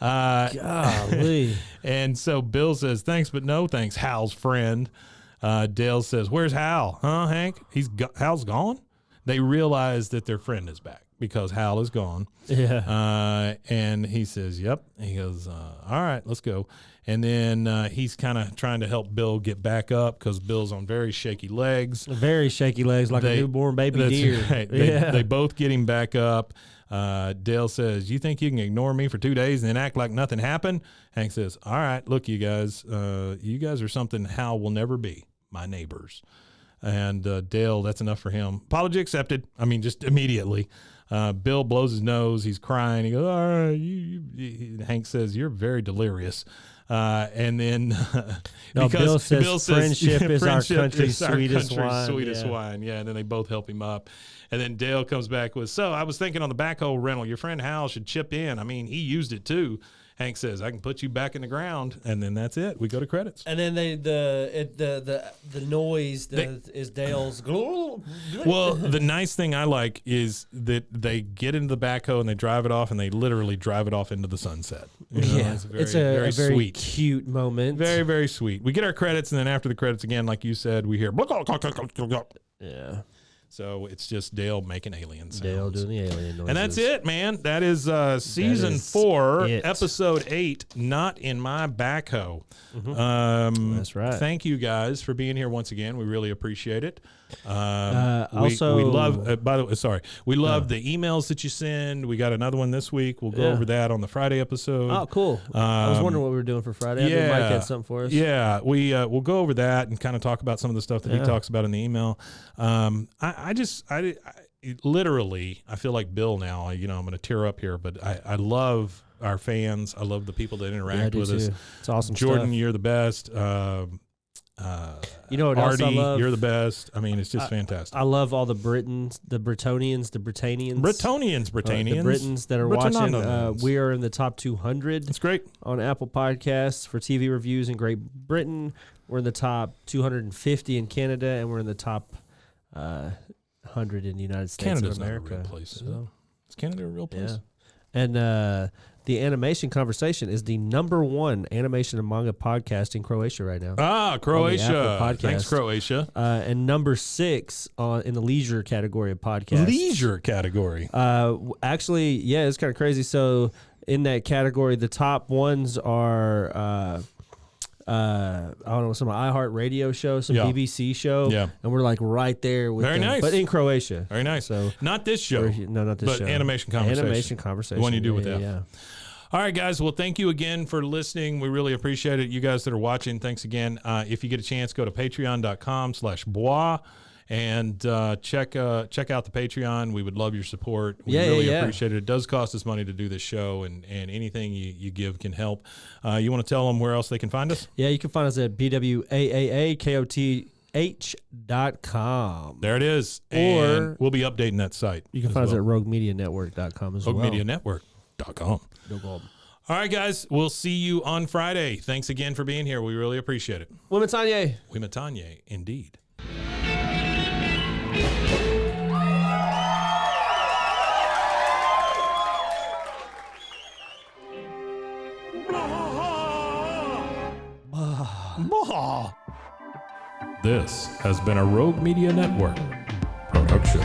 Golly. And so Bill says, thanks, but no thanks, Hal's friend. Dale says, where's Hal? Huh, Hank? Hal's gone? They realize that their friend is back because Hal is gone. Yeah. And he says, yep. He goes, all right, let's go. And then he's kind of trying to help Bill get back up because Bill's on very shaky legs. Very shaky legs, like a newborn baby deer. Right. They both get him back up. Dale says, you think you can ignore me for 2 days and then act like nothing happened? Hank says, all right, look, you guys are something Hal will never be, my neighbors. And Dale, that's enough for him. Apology accepted. I mean, just immediately. Bill blows his nose. He's crying. He goes, all right. Hank says, you're very delirious. And then Bill says friendship is our country's sweetest wine. Wine. Yeah, and then they both help him up. And then Dale comes back with, so I was thinking on the backhoe rental, your friend Hal should chip in. I mean, he used it too. Hank says, I can put you back in the ground. And then that's it. We go to credits. And then the noise is Dale's. Well, the nice thing I like is that they get into the backhoe and they drive it off, and they literally drive it off into the sunset. Yeah, it's a very sweet, cute moment. Very, very sweet. We get our credits, and then after the credits again, like you said, we hear. Yeah. So it's just Dale making alien sounds. Dale doing the alien noises. And that's it, man. That is season 4, episode 8, Not in My Backhoe. That's right. Thank you guys for being here once again. We really appreciate it. Also, we love. By the way, sorry, we love the emails that you send. We got another one this week. We'll go over that on the Friday episode. Oh, cool. I was wondering what we were doing for Friday. I knew Mike had something for us. Yeah, we'll go over that and kind of talk about some of the stuff that he talks about in the email. literally, I feel like Bill now. I'm going to tear up here, but I love our fans. I love the people that interact with us. It's awesome. Jordan, stuff. you're the best. You know what else Artie, I love? you're the best. I mean, it's just fantastic. I love all the Britons, the Britonians, the Britannians. Britonians. The Britons that are watching. Britanonians. We are in the top 200. That's great. On Apple Podcasts for TV reviews in Great Britain. We're in the top 250 in Canada, and we're in the top 100 in the United States Canada's of America. not a real place. So, is Canada a real place? yeah. And the Animation Conversation is the #1 animation and manga podcast in Croatia right now. Croatia. Thanks, Croatia. And #6 in the leisure category of podcasts. Leisure category. Actually, yeah, it's kind of crazy. So in that category, the top ones are I don't know, some iHeart radio show, some BBC show, and we're like right there with Very them, nice. but in Croatia. Very nice. So not this show. No, not this but show. Animation Conversation. Animation Conversation. The one you do with F. Yeah. All right, guys. Well, thank you again for listening. We really appreciate it. You guys that are watching, thanks again. If you get a chance, go to patreon.com/bois and check out the Patreon. We would love your support. We really appreciate it. It does cost us money to do this show, and anything you give can help. You want to tell them where else they can find us? Yeah, you can find us at bwaaakoth.com. There it is. And we'll be updating that site. You can find us at roguemedianetwork.com as well. roguemedianetwork.com. No problem. All right, guys. We'll see you on Friday. Thanks again for being here. We really appreciate it. Wimatanye. Wimatanye, indeed. This has been a Rogue Media Network production.